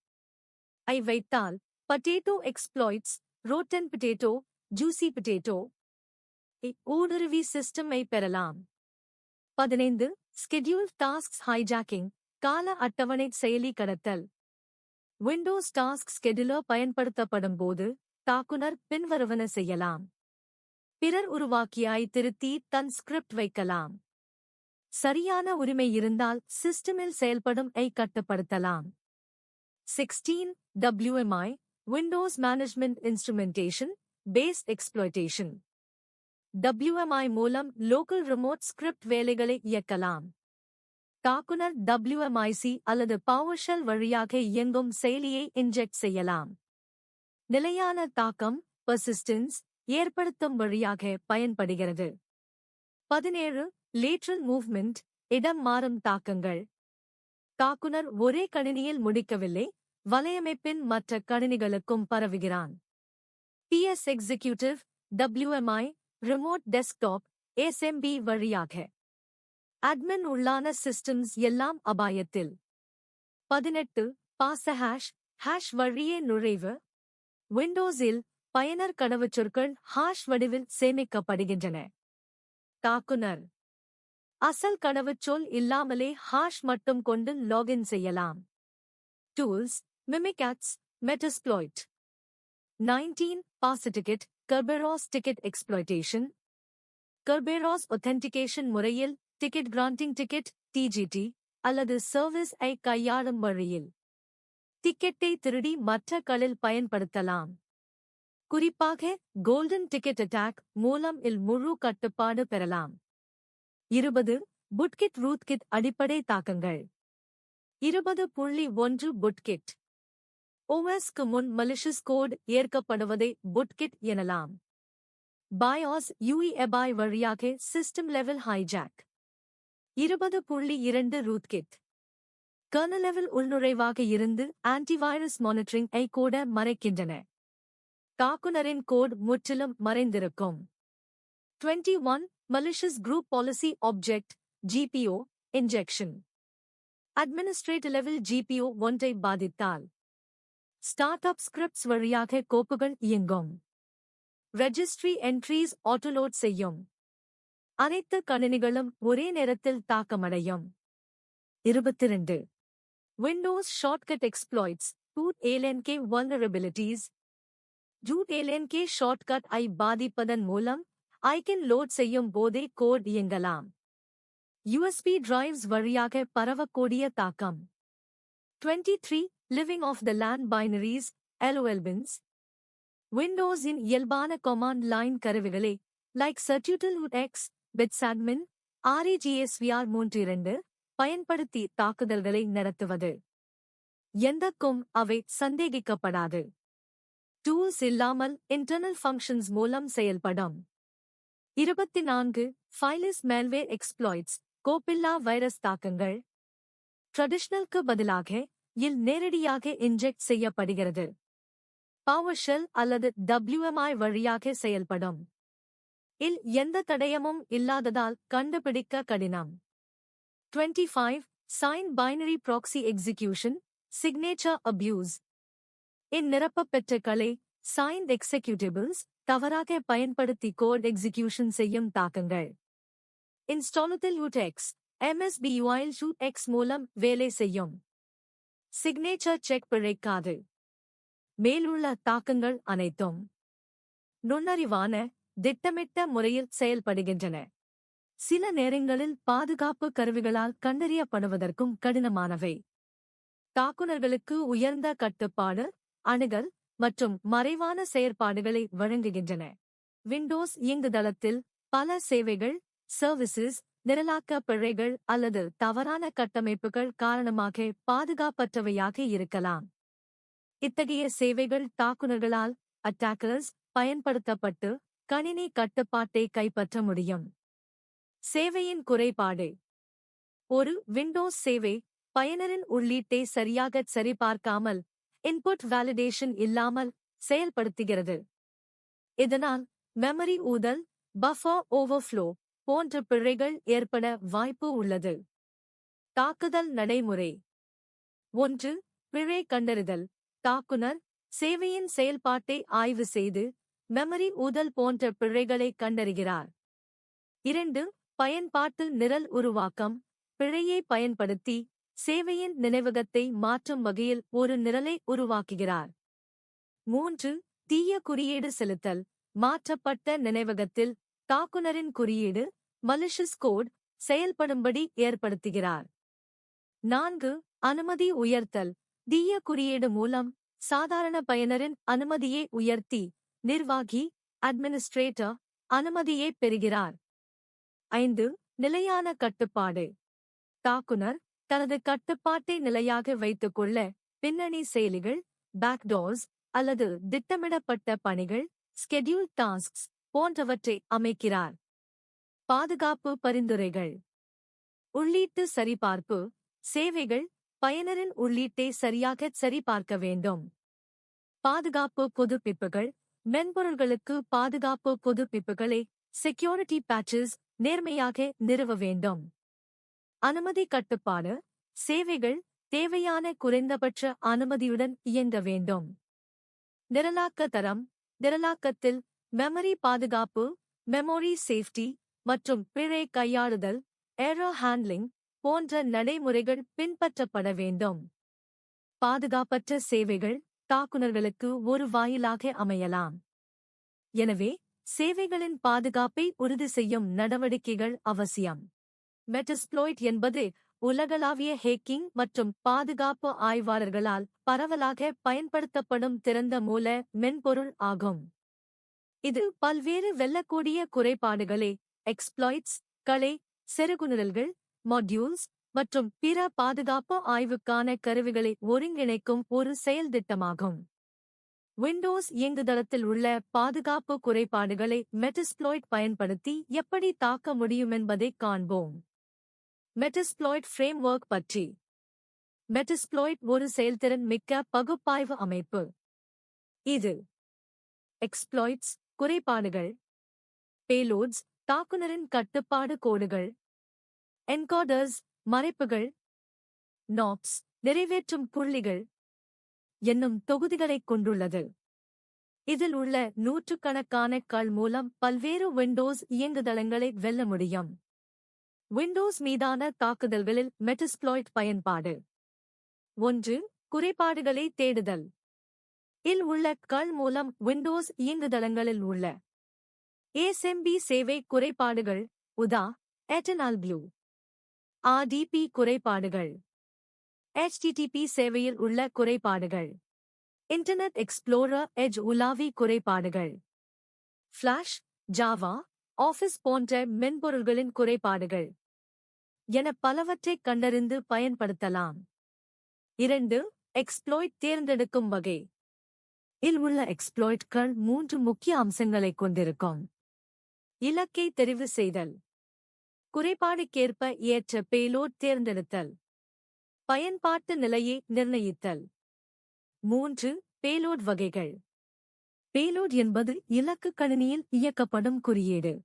Speaker 1: ஐ வைத்தால் potato exploits, rotten potato, juicy potato ஊடுருவி சிஸ்டமை பெறலாம். 15. ஸ்கெட்யூல் டாஸ்க்ஸ் ஹைஜாக்கிங் கால அட்டவணை செயலி கடத்தல். விண்டோஸ் டாஸ்க் ஸ்கெடுலர் பயன்படுத்தப்படும் போது தாக்குனர் பின்வருவன செய்யலாம். பிறர் உருவாக்கியாய் திருத்தி தன் ஸ்கிரிப்ட் வைக்கலாம். சரியான உரிமை இருந்தால் சிஸ்டமில் செயல்படும் ஐ கட்டுப்படுத்தலாம். 16. WMI Windows Management Instrumentation Based Exploitation. WMI மூலம் லோக்கல் ரிமோட் ஸ்கிரிப்ட் வேலைகளை இயக்கலாம். தாக்குனர் WMIC அல்லது PowerShell வழியாக இயங்கும் செயலியை இன்ஜெக்ட் செய்யலாம். நிலையான தாக்கம் பெர்சிஸ்டன்ஸ் ஏற்படுத்தும் வழியாக பயன்படுகிறது. 17. லேட்ரல் மூவ்மெண்ட் இடம் மாறும் தாக்கங்கள். தாக்குனர் ஒரே கணினியில் முடிக்கவில்லை, வலையமைப்பின் மற்ற கணினிகளுக்கும் பரவுகிறான். PS executive WMI remote desktop SMB வழியாக. அட்மின் உள்ளான சிஸ்டம்ஸ் எல்லாம் அபாயத்தில். 18. பாச ஹேஷ் வழியே நுழைவு. விண்டோஸில் பயனர் கடவுச்சொற்கள் ஹாஷ் வடிவில் சேமிக்கப்படுகின்றன. தாக்குனர் அசல் கடவுச்சொல் இல்லாமலே ஹாஷ் மட்டும் கொண்டு லாகின் செய்யலாம். Tools Mimikatz Metasploit. 19. Pass the ticket Kerberos ticket exploitation. Kerberos authentication முறையில் டிக்கெட் கிராண்டிங் டிக்கெட் TGT அல்லது சர்வீஸ் ஐ கையாளும் வழியில் டிக்கெட்டை திருடி மற்ற களில் பயன்படுத்தலாம். குறிப்பாக கோல்டன் டிக்கெட் அட்டாக் மூலம் இல் முழு கட்டுப்பாடு பெறலாம். 20. புட்கிட் ரூட்கிட் அடிப்படை தாக்கங்கள். 20.1 புட்கிட் OSக்கு முன் மலிஷியஸ் கோட் ஏற்கப்படுவதை புட்கிட் எனலாம். BIOS UEBI வழியாக system level hijack. 20.2 rootkit kernel level உள்நுழைவாக இருந்து ஆன்டிவைரஸ் மானிட்டரிங் ஐ கூட மறைக்கின்றன. தாக்குனரின் கோட் முற்றிலும் மறைந்திருக்கும். 21. malicious group policy object GPO injection. administrator level GPO ஒன்றை பாதித்தால் ஸ்டார்ட் அப் ஸ்கிரிப்ட்ஸ் வழியாக கோப்புகள் இயங்கும். ரெஜிஸ்ட்ரி என்ட்ரீஸ் ஆட்டோலோட் செய்யும். அனைத்து கணினிகளும் ஒரே நேரத்தில் தாக்கமடையும். 22. Windows shortcut exploits root ALNK vulnerabilities. root ALNK shortcut ஐ பாதிப்பதன் மூலம் ஐக்கன் லோட் செய்யும் போதே கோட் இயங்கலாம். USB டிரைவ்ஸ் வழியாக பரவக்கூடிய தாக்கம். 23. Living of the land binaries LOL-bins. விண்டோஸின் இயல்பான கமாண்ட் லைன் கருவிகளை லைக் Certutal-X, Bitsadmin, REGSVR32 பயன்படுத்தி தாக்குதல்களை நடத்துவது. எந்தக்கும் அவை சந்தேகிக்கப்படாது. டூல்ஸ் இல்லாமல் இன்டர்னல் ஃபங்க்ஷன்ஸ் மூலம் செயல்படும். 24. ஃபைலிஸ் மேல்வேர் எக்ஸ்ப்ளாய்ட்ஸ் கோப்பில்லா வைரஸ் தாக்கங்கள். ட்ரெடிஷனலுக்கு பதிலாக இல் நேரடியாக இன்ஜெக்ட் செய்யப்படுகிறது. பவர்ஷெல் அல்லது WMI வழியாக செயல்படும். இல் எந்த தடயமும் இல்லாததால் கண்டுபிடிக்க கடினம். 25. Sign Binary Proxy Execution, Signature Abuse. நிரப்பப்பெற்றகளை signed executables தவறாக பயன்படுத்தி கோட் எக்ஸிகியூஷன் செய்யும் தாக்கங்கள். இன்ஸ்டாலுதில் UTX, MSBUIL UTX மூலம் வேலை செய்யும். சிக்னேச்சர் செக் பிழைக்காது. மேலுள்ள தாக்கங்கள் அனைத்தும் நுண்ணறிவான, திட்டமிட்ட முறையில் செயல்படுகின்றன. சில நேரங்களில் பாதுகாப்பு கருவிகளால் கண்டறியப்படுவதற்கும் கடினமானவை. தாக்குனர்களுக்கு உயர்ந்த கட்டுப்பாடு, அணுகல் மற்றும் மறைவான செயற்பாடுகளை வழங்குகின்றன. விண்டோஸ் இயங்குதளத்தில் பல சேவைகள், சர்வீசஸ், நிரலாக்க பிழைகள் அல்லது தவறான கட்டமைப்புகள் காரணமாக பாதுகாப்பற்றவையாக இருக்கலாம். இத்தகைய சேவைகள் தாக்குனர்களால் அட்டாக்கர்ஸ் பயன்படுத்தப்பட்டு கணினி கட்டுப்பாட்டை கைப்பற்ற முடியும். சேவையின் குறைபாடு. ஒரு விண்டோஸ் சேவை பயனரின் உள்ளீட்டை சரியாகச் சரிபார்க்காமல், இன்புட் வேலிடேஷன் இல்லாமல் செயல்படுத்துகிறது. இதனால் மெமரி ஊதல், பஃபர் ஓவர்ஃப்ளோ போன்ற பிழைகள் ஏற்பட வாய்ப்பு உள்ளது. தாக்குதல் நடைமுறை. 1. பிழை கண்டறிதல். தாக்குனர் சேவையின் செயல்பாட்டை ஆய்வு செய்து மெமரி ஊதல் போன்ற பிழைகளை கண்டறிகிறார். 2. பயன்பாட்டு நிரல் உருவாக்கம். பிழையை பயன்படுத்தி சேவையின் நினைவகத்தை மாற்றும் வகையில் ஒரு நிரலை உருவாக்குகிறார். 3. தீய குறியீடு செலுத்தல். மாற்றப்பட்ட நினைவகத்தில் தாக்குனரின் குறியீடு, மலிஷியஸ் கோட் செயல்படும்படி ஏற்படுத்துகிறார். 4. அனுமதி உயர்த்தல். தீய குறியீடு மூலம் சாதாரண பயனரின் அனுமதியை உயர்த்தி நிர்வாகி, அட்மினிஸ்ட்ரேட்டர் அனுமதியை பெறுகிறார். 5. நிலையான கட்டுப்பாடு. தாக்குனர் தனது கட்டுப்பாட்டை நிலையாக வைத்துக் கொள்ள பின்னணி செயலிகள், பேக்டோர்ஸ் அல்லது திட்டமிடப்பட்ட பணிகள், ஸ்கெட்யூல் டாஸ்க்ஸ் போன்றவற்றை அமைக்கிறார். பாதுகாப்பு பரிந்துரைகள். உள்ளீட்டு சரிபார்ப்பு. சேவைகள் பயனரின் உள்ளீட்டை சரியாகச் சரிபார்க்க வேண்டும். பாதுகாப்பு புதுப்பிப்புகள். மென்பொருள்களுக்கு பாதுகாப்பு புதுப்பிப்புகளை செக்யூரிட்டி பேட்சஸ் நேர்மையாக நிறுவ வேண்டும். அனுமதி கட்டுப்பாடு. சேவைகள் தேவையான குறைந்தபட்ச அனுமதியுடன் இயங்க வேண்டும். நிரலாக்க தரம். நிரலாக்கத்தில் மெமரி பாதுகாப்பு, மெமரி சேஃப்டி மற்றும் பிழை கையாளுதல், எரர் ஹேண்ட்லிங் போன்ற நடைமுறைகள் பின்பற்றப்பட வேண்டும். பாதுகாப்பற்ற சேவைகள் தாக்குனர்களுக்கு ஒரு வாயிலாக அமையலாம். எனவே சேவைகளின் பாதுகாப்பை உறுதி செய்யும் நடவடிக்கைகள் அவசியம். மெட்டாஸ்ப்ளோயிட் என்பது உலகளாவிய ஹேக்கிங் மற்றும் பாதுகாப்பு ஆய்வாளர்களால் பரவலாக பயன்படுத்தப்படும் திறந்த மூல மென்பொருள் ஆகும். இது பல்வேறு வெல்லக்கூடிய குறைபாடுகளை, எக்ஸ்ப்ளாய்ட்ஸ் களை, செருகுநிரல்கள், மாட்யூல்ஸ் மற்றும் பிற பாதுகாப்பு ஆய்வுக்கான கருவிகளை ஒருங்கிணைக்கும் ஒரு செயல்திட்டமாகும். விண்டோஸ் இயங்குதளத்தில் உள்ள பாதுகாப்பு குறைபாடுகளை மெட்டாஸ்ப்ளோயிட் பயன்படுத்தி எப்படி தாக்க முடியுமென்பதைக் காண்போம். மெட்டாஸ்ப்ளோயிட் ஃப்ரேம்வொர்க் பற்றி. மெட்டாஸ்ப்ளோயிட் ஒரு செயல்திறன் மிக்க பகுப்பாய்வு அமைப்பு. இது எக்ஸ்ப்ளாய்ட்ஸ் குறைபாடுகள், பேலோட்ஸ் தாக்குனரின் கட்டுப்பாடு கோடுகள், என்கோடர்ஸ் மறைப்புகள், நாப்ஸ் நிறைவேற்றும் புள்ளிகள் என்னும் தொகுதிகளைக் கொண்டுள்ளது. இதில் உள்ள நூற்றுக்கணக்கான கள் மூலம் பல்வேறு விண்டோஸ் இயங்குதளங்களை வெல்ல முடியும். விண்டோஸ் மீதான தாக்குதல்களில் மெட்டாஸ்ப்ளோயிட் பயன்பாடு. 1. குறைபாடுகளை தேடுதல். இல் உள்ள கள் மூலம் விண்டோஸ் இயங்குதளங்களில் உள்ள SMB சேவை குறைபாடுகள், உதா எட்டர்னல் ப்ளூ, RDP குறைபாடுகள், HTTP சேவையில் உள்ள குறைபாடுகள், இன்டர்நெட் எக்ஸ்ப்ளோரர் எட்ஜ் உலாவி குறைபாடுகள், ஃபிளாஷ், ஜாவா, ஆஃபீஸ் போன்ற மென்பொருள்களின் குறைபாடுகள் என பலவற்றைக் கண்டறிந்து பயன்படுத்தலாம். 2. எக்ஸ்ப்ளோய்ட் தேர்ந்தெடுக்கும் வகை. இல் உள்ள எக்ஸ்ப்ளோய்ட்கள் 3 முக்கிய அம்சங்களைக் கொண்டிருக்கும். இலக்கை தெரிவு செய்தல், குறைபாடுக்கேற்ப ஏற்ற பேலோட் தேர்ந்தெடுத்தல், பயன்பாட்டு நிலையை நிர்ணயித்தல். 3. பேலோட் வகைகள். பேலோட் என்பது இலக்கு கணினியில் இயக்கப்படும் குறியீடு.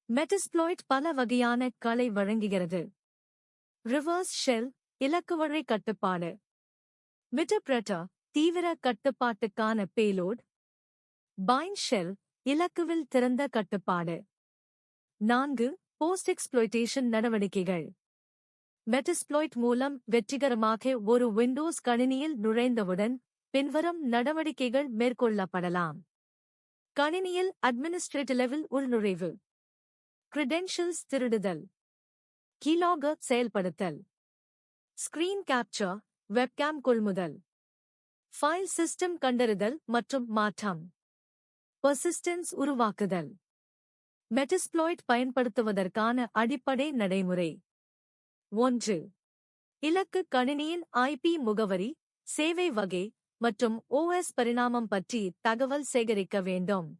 Speaker 1: மெட்டாஸ்ப்ளாய்ட் பல வகையான களை வழங்குகிறது. ரிவர்ஸ் ஷெல் இலக்குவழி கட்டுப்பாடு. மிட்டர்பிரட்டர் தீவிர கட்டுப்பாட்டுக்கான பேலோட். பைண்ட் ஷெல் இலக்குவில் திறந்த கட்டுப்பாடு. 4. போஸ்ட் எக்ஸ்ப்ளோய்டேஷன் நடவடிக்கைகள். மெட்டாஸ்ப்ளாய்ட் மூலம் வெற்றிகரமாக ஒரு விண்டோஸ் கணினியில் நுழைந்தவுடன் பின்வரும் நடவடிக்கைகள் மேற்கொள்ளப்படலாம். கணினியில் அட்மினிஸ்ட்ரேட்டிவ் லெவல் உள்நுழைவு. கிரெடென்ஷியல்ஸ் திருடுதல். கீலாகர் செயல்படுத்தல். ஸ்கிரீன் கேப்சர் வெப்கேம் கொள்முதல். ஃபைல் சிஸ்டம் கண்டறிதல் மற்றும் மாற்றம். பெர்சிஸ்டன்ஸ் உருவாக்குதல். மெட்டாஸ்ப்ளாய்ட் பயன்படுத்துவதற்கான அடிப்படை நடைமுறை. 1. இலக்கு கணினியின் ஐபி முகவரி, சேவை வகை மற்றும் ஓஎஸ் பரிணாமம் பற்றி தகவல் சேகரிக்க வேண்டும்.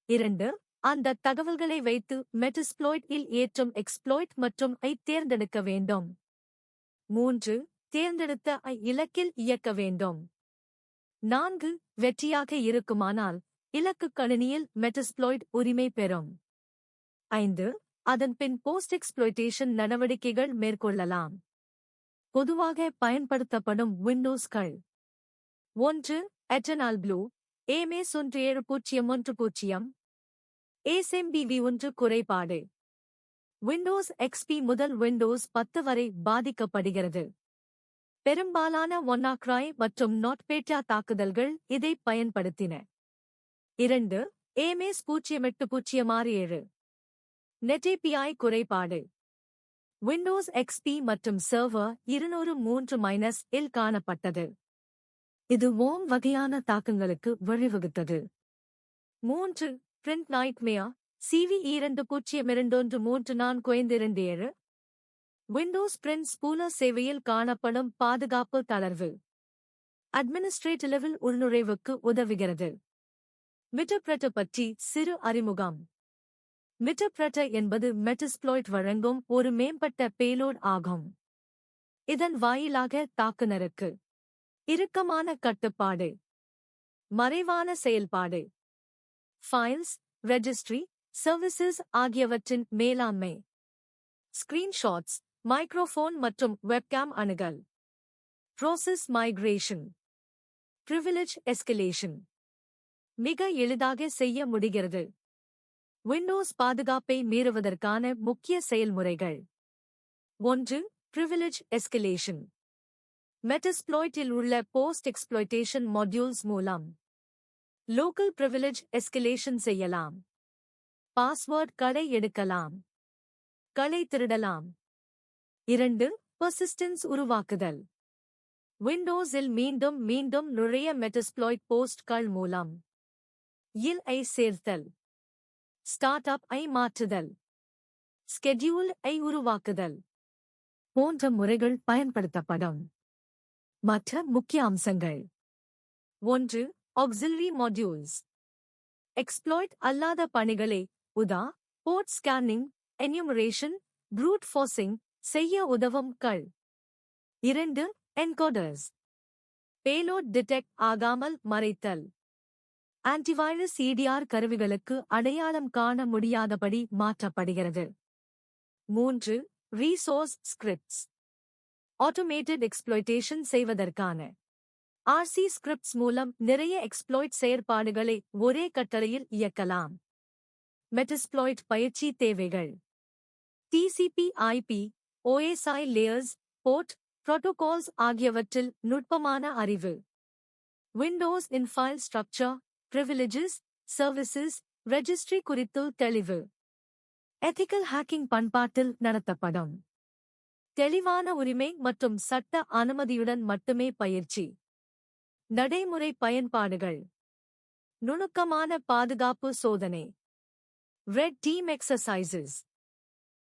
Speaker 1: 2. அந்த தகவல்களை வைத்து மெட்டாஸ்ப்ளாய்ட் இல் ஏற்றும் எக்ஸ்ப்ளாய்ட் மற்றும் தேர்ந்தெடுக்க வேண்டும். 3. தேர்ந்தெடுத்த இலக்கில் இயக்க வேண்டும். 4. வெற்றியாக இருக்குமானால் இலக்கு கணினியில் மெட்டாஸ்ப்ளாய்ட் உரிமை பெறும். 5. அதன் பின் போஸ்ட் எக்ஸ்ப்ளோய்டேஷன் நடவடிக்கைகள் மேற்கொள்ளலாம். பொதுவாக பயன்படுத்தப்படும் விண்டோஸ்கள். 1. Eternal blue AMS 1710. ASMBV 1 குறைபாடு. விண்டோஸ் XP முதல் விண்டோஸ் 10 வரை பாதிக்கப்படுகிறது. பெரும்பாலான WannaCry மற்றும் NotPetya தாக்குதல்கள் இதை பயன்படுத்தின. 2. AMS 0807. NetAPI குறைபாடு. விண்டோஸ் XP மற்றும் சர்வர் 203- இல் காணப்பட்டது. இது WORM வகையான தாக்கங்களுக்கு வழிவகுத்தது. 3. Print nightmare CV 20213427. Windows print spooler சேவையில் காணப்படும் பாதுகாப்பு தளர்வு. அட்மினிஸ்ட்ரேட்டிவ் லெவல் உள்நுழைவுக்கு உதவுகிறது. மிட்டர்பிரட்டர் பற்றி சிறு அறிமுகம். மிட்டர்பிரட்டர் என்பது மெட்டாஸ்ப்ளாய்ட் வழங்கும் ஒரு மேம்பட்ட பேலோட் ஆகும். இதன் வாயிலாக தாக்குனருக்கு இறுக்கமான கட்டுப்பாடு, மறைவான செயல்பாடு, ஃபைல்ஸ், ரெஜிஸ்ட்ரி, சர்வீசஸ் ஆகியவற்றின் மேலாண்மை, ஸ்கிரீன்ஷாட்ஸ், மைக்ரோஃபோன் மற்றும் வெப்கேம் அணுகல், ப்ராசஸ் மைக்ரேஷன், பிரிவிலேஜ் எஸ்கலேஷன் மிக எளிதாக செய்ய முடிகிறது. விண்டோஸ் பாதுகாப்பை மீறுவதற்கான முக்கிய செயல்முறைகள். 1. Privilege escalation. மெட்டாஸ்ப்ளாய்ட்டில் உள்ள போஸ்ட் எக்ஸ்ப்ளோய்டேஷன் மாட்யூல்ஸ் மூலம் லோக்கல் பிரிவிலேஜ் எஸ்கலேஷன் செய்யலாம். பாஸ்வேர்ட் களை எடுக்கலாம். களை திருடலாம். 2. பெர்சிஸ்டன்ஸ் உருவாக்குதல். விண்டோஸில் மீண்டும் மீண்டும் நுழைய மெட்டாஸ்ப்ளாய்ட் போஸ்ட்கள் மூலம் இல் சேர்த்தல். ஸ்டார்ட் அப் மாற்றுதல். ஸ்கெட்யூல் உருவாக்குதல் போன்ற முறைகள் பயன்படுத்தப்படும். மற்ற முக்கிய அம்சங்கள். 1. Auxiliary modules. எக்ஸ்ப்ளாய்ட் அல்லாத பணிகளை உதா port scanning, enumeration, brute forcing செய்ய உதவும் கள். 2. என்கோடர்ஸ். பேலோட் டிடெக்ட் ஆகாமல் மறைத்தல். ஆன்டிவைரஸ் EDR கருவிகளுக்கு அடையாளம் காண முடியாதபடி மாற்றப்படுகிறது. 3. Resource scripts. ஆட்டோமேட்டட் எக்ஸ்ப்ளோய்டேஷன் செய்வதற்கான RC ஸ்கிரிப்ட்ஸ் மூலம் நிறைய எக்ஸ்ப்ளாய்ட் செயற்பாடுகளை ஒரே கட்டளையில் இயக்கலாம். மெட்டாஸ்ப்ளாய்ட் பயிற்சி தேவைகள். TCP/IP, OSI layers, board, protocols ஆகியவற்றில் நுட்பமான அறிவு. விண்டோஸ் இன் file structure, privileges, services, registry குறித்து தெளிவு. எத்திக்கல் ஹேக்கிங் பண்பாட்டில் நடத்தப்படும். தெளிவான உரிமை மற்றும் சட்ட அனுமதியுடன் மட்டுமே பயிற்சி. நடைமுறை பயன்பாடுகள். நுணுக்கமான பாதுகாப்பு சோதனை. Red team exercises.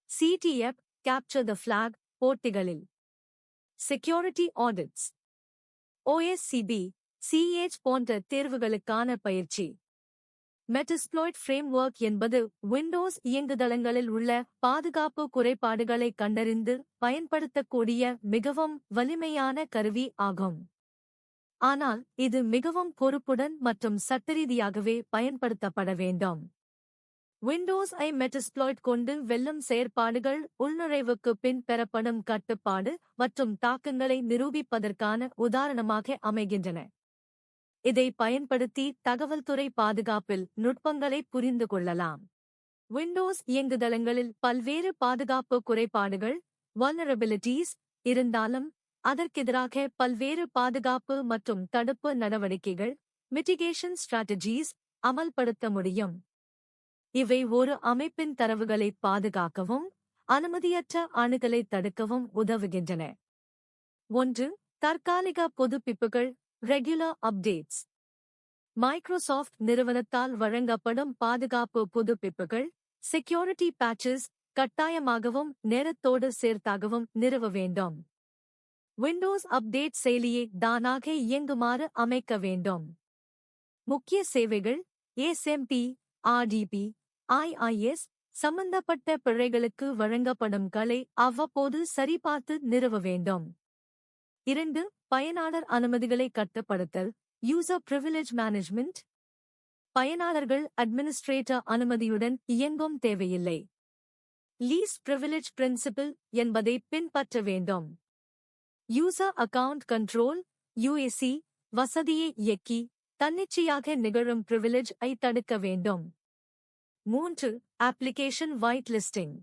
Speaker 1: CTF capture the flag போட்டிகளில். Security audits. OSCP, CH போன்ற தேர்வுகளுக்கான பயிற்சி. மெட்டாஸ்ப்ளாய்ட் ஃப்ரேம்வொர்க் என்பது விண்டோஸ் இயங்குதளங்களில் உள்ள பாதுகாப்பு குறைபாடுகளை கண்டறிந்து பயன்படுத்தக்கூடிய மிகவும் வலிமையான கருவி ஆகும். ஆனால் இது மிகவும் பொறுப்புடன் மற்றும் சட்டரீதியாகவே பயன்படுத்தப்பட வேண்டும். விண்டோஸ் ஐ மெட்டாஸ்ப்ளாய்ட் கொண்டு வெல்லும் செயற்பாடுகள் உள்நுழைவுக்கு பின் பெறப்படும் கட்டுப்பாடு மற்றும் தாக்கங்களை நிரூபிப்பதற்கான உதாரணமாக அமைகின்றன. இதை பயன்படுத்தி தகவல்துறை பாதுகாப்பில் நுட்பங்களை புரிந்து கொள்ளலாம். விண்டோஸ் இயங்குதளங்களில் பல்வேறு பாதுகாப்பு குறைபாடுகள் வல்னரபிலிட்டிஸ் இருந்தாலும் அதற்கெதிராக பல்வேறு பாதுகாப்பு மற்றும் தடுப்பு நடவடிக்கைகள் மிட்டிகேஷன் ஸ்ட்ராட்டஜிஸ் அமல்படுத்த முடியும். இவை ஒரு அமைப்பின் தரவுகளை பாதுகாக்கவும் அனுமதியற்ற அணுகலை தடுக்கவும் உதவுகின்றன. 1. தற்காலிக புதுப்பிப்புகள் ரெகுலர் அப்டேட்ஸ். மைக்ரோசாஃப்ட் நிறுவனத்தால் வழங்கப்படும் பாதுகாப்பு புதுப்பிப்புகள் செக்யூரிட்டி பேட்சஸ் கட்டாயமாகவும் நேரத்தோடு சேர்த்தாகவும் நிறுவ வேண்டும். விண்டோஸ் அப்டேட் செயலியை தானாக இயங்குமாறு அமைக்க வேண்டும். முக்கிய சேவைகள் எஸ்எம்பி, ஆர்டிபி, ஐஐஎஸ் சம்பந்தப்பட்ட பிழைகளுக்கு வழங்கப்படும் களை அவ்வப்போது சரிபார்த்து நிறுவ வேண்டும். 2. பயனாளர் அனுமதிகளை கட்டுப்படுத்தல் யூசர் பிரிவிலேஜ் மேனேஜ்மெண்ட். பயனாளர்கள் அட்மினிஸ்ட்ரேட்டர் அனுமதியுடன் இயங்கும் தேவையில்லை. லீஸ்ட் பிரிவிலேஜ் பிரின்சிபிள் என்பதை பின்பற்ற வேண்டும். யூசர் அக்கவுண்ட் கண்ட்ரோல் யுஏசி வசதியை இயக்கி தன்னிச்சையாக நிகழும் பிரிவிலேஜ் ஐ தடுக்க வேண்டும். 3. Application white listing.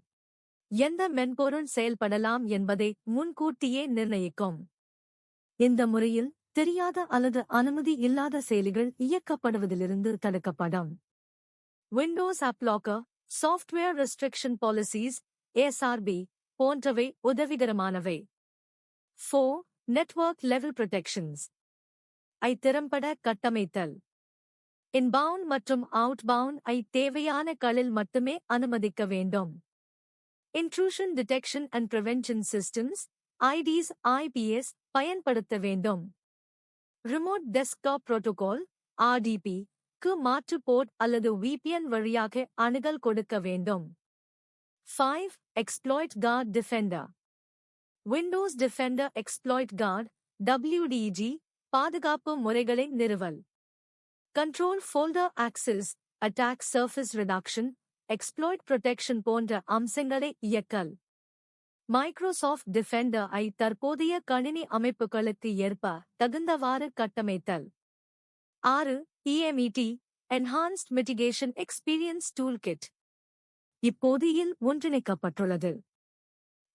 Speaker 1: எந்த மென்பொருள் செயல்படலாம் என்பதை முன்கூட்டியே நிர்ணயிக்கும். இந்த முறையில் தெரியாத அல்லது அனுமதி இல்லாத செயலிகள் இயக்கப்படுவதிலிருந்து தடுக்கப்படும். Windows app locker, software restriction policies SRP போன்றவை உதவிகரமானவை. 4. Network level protections. ஐ திறம்பட கட்டமைத்தல். இன்பவுண்ட் மற்றும் அவுட்பவுண்ட் ஐ தேவையான களில் மட்டுமே அனுமதிக்க வேண்டும். Intrusion detection and prevention systems IDs IPS பயன்படுத்த வேண்டும். ரிமோட் டெஸ்க்டாப் புரோட்டோகால் ஆர்டிபி க்கு மாற்று போர்ட் அல்லது விபிஎன் வழியாக அணுகல் கொடுக்க வேண்டும். 5. Exploit card Defender. Windows Defender exploit card WDG பாதுகாப்பு முறைகளை நிறுவல். Control folder access, attack surface reduction, exploit protection போன்ற அம்சங்களை இயக்கல். மைக்ரோசாஃப்ட் டிஃபெண்டர் ஐ தற்போதைய கணினி அமைப்புகளுக்கு ஏற்ப தகுந்தவாறு கட்டமைத்தல். 6. EMET enhanced mitigation experience toolkit இப்போதியில் ஒன்றிணைக்கப்பட்டுள்ளது.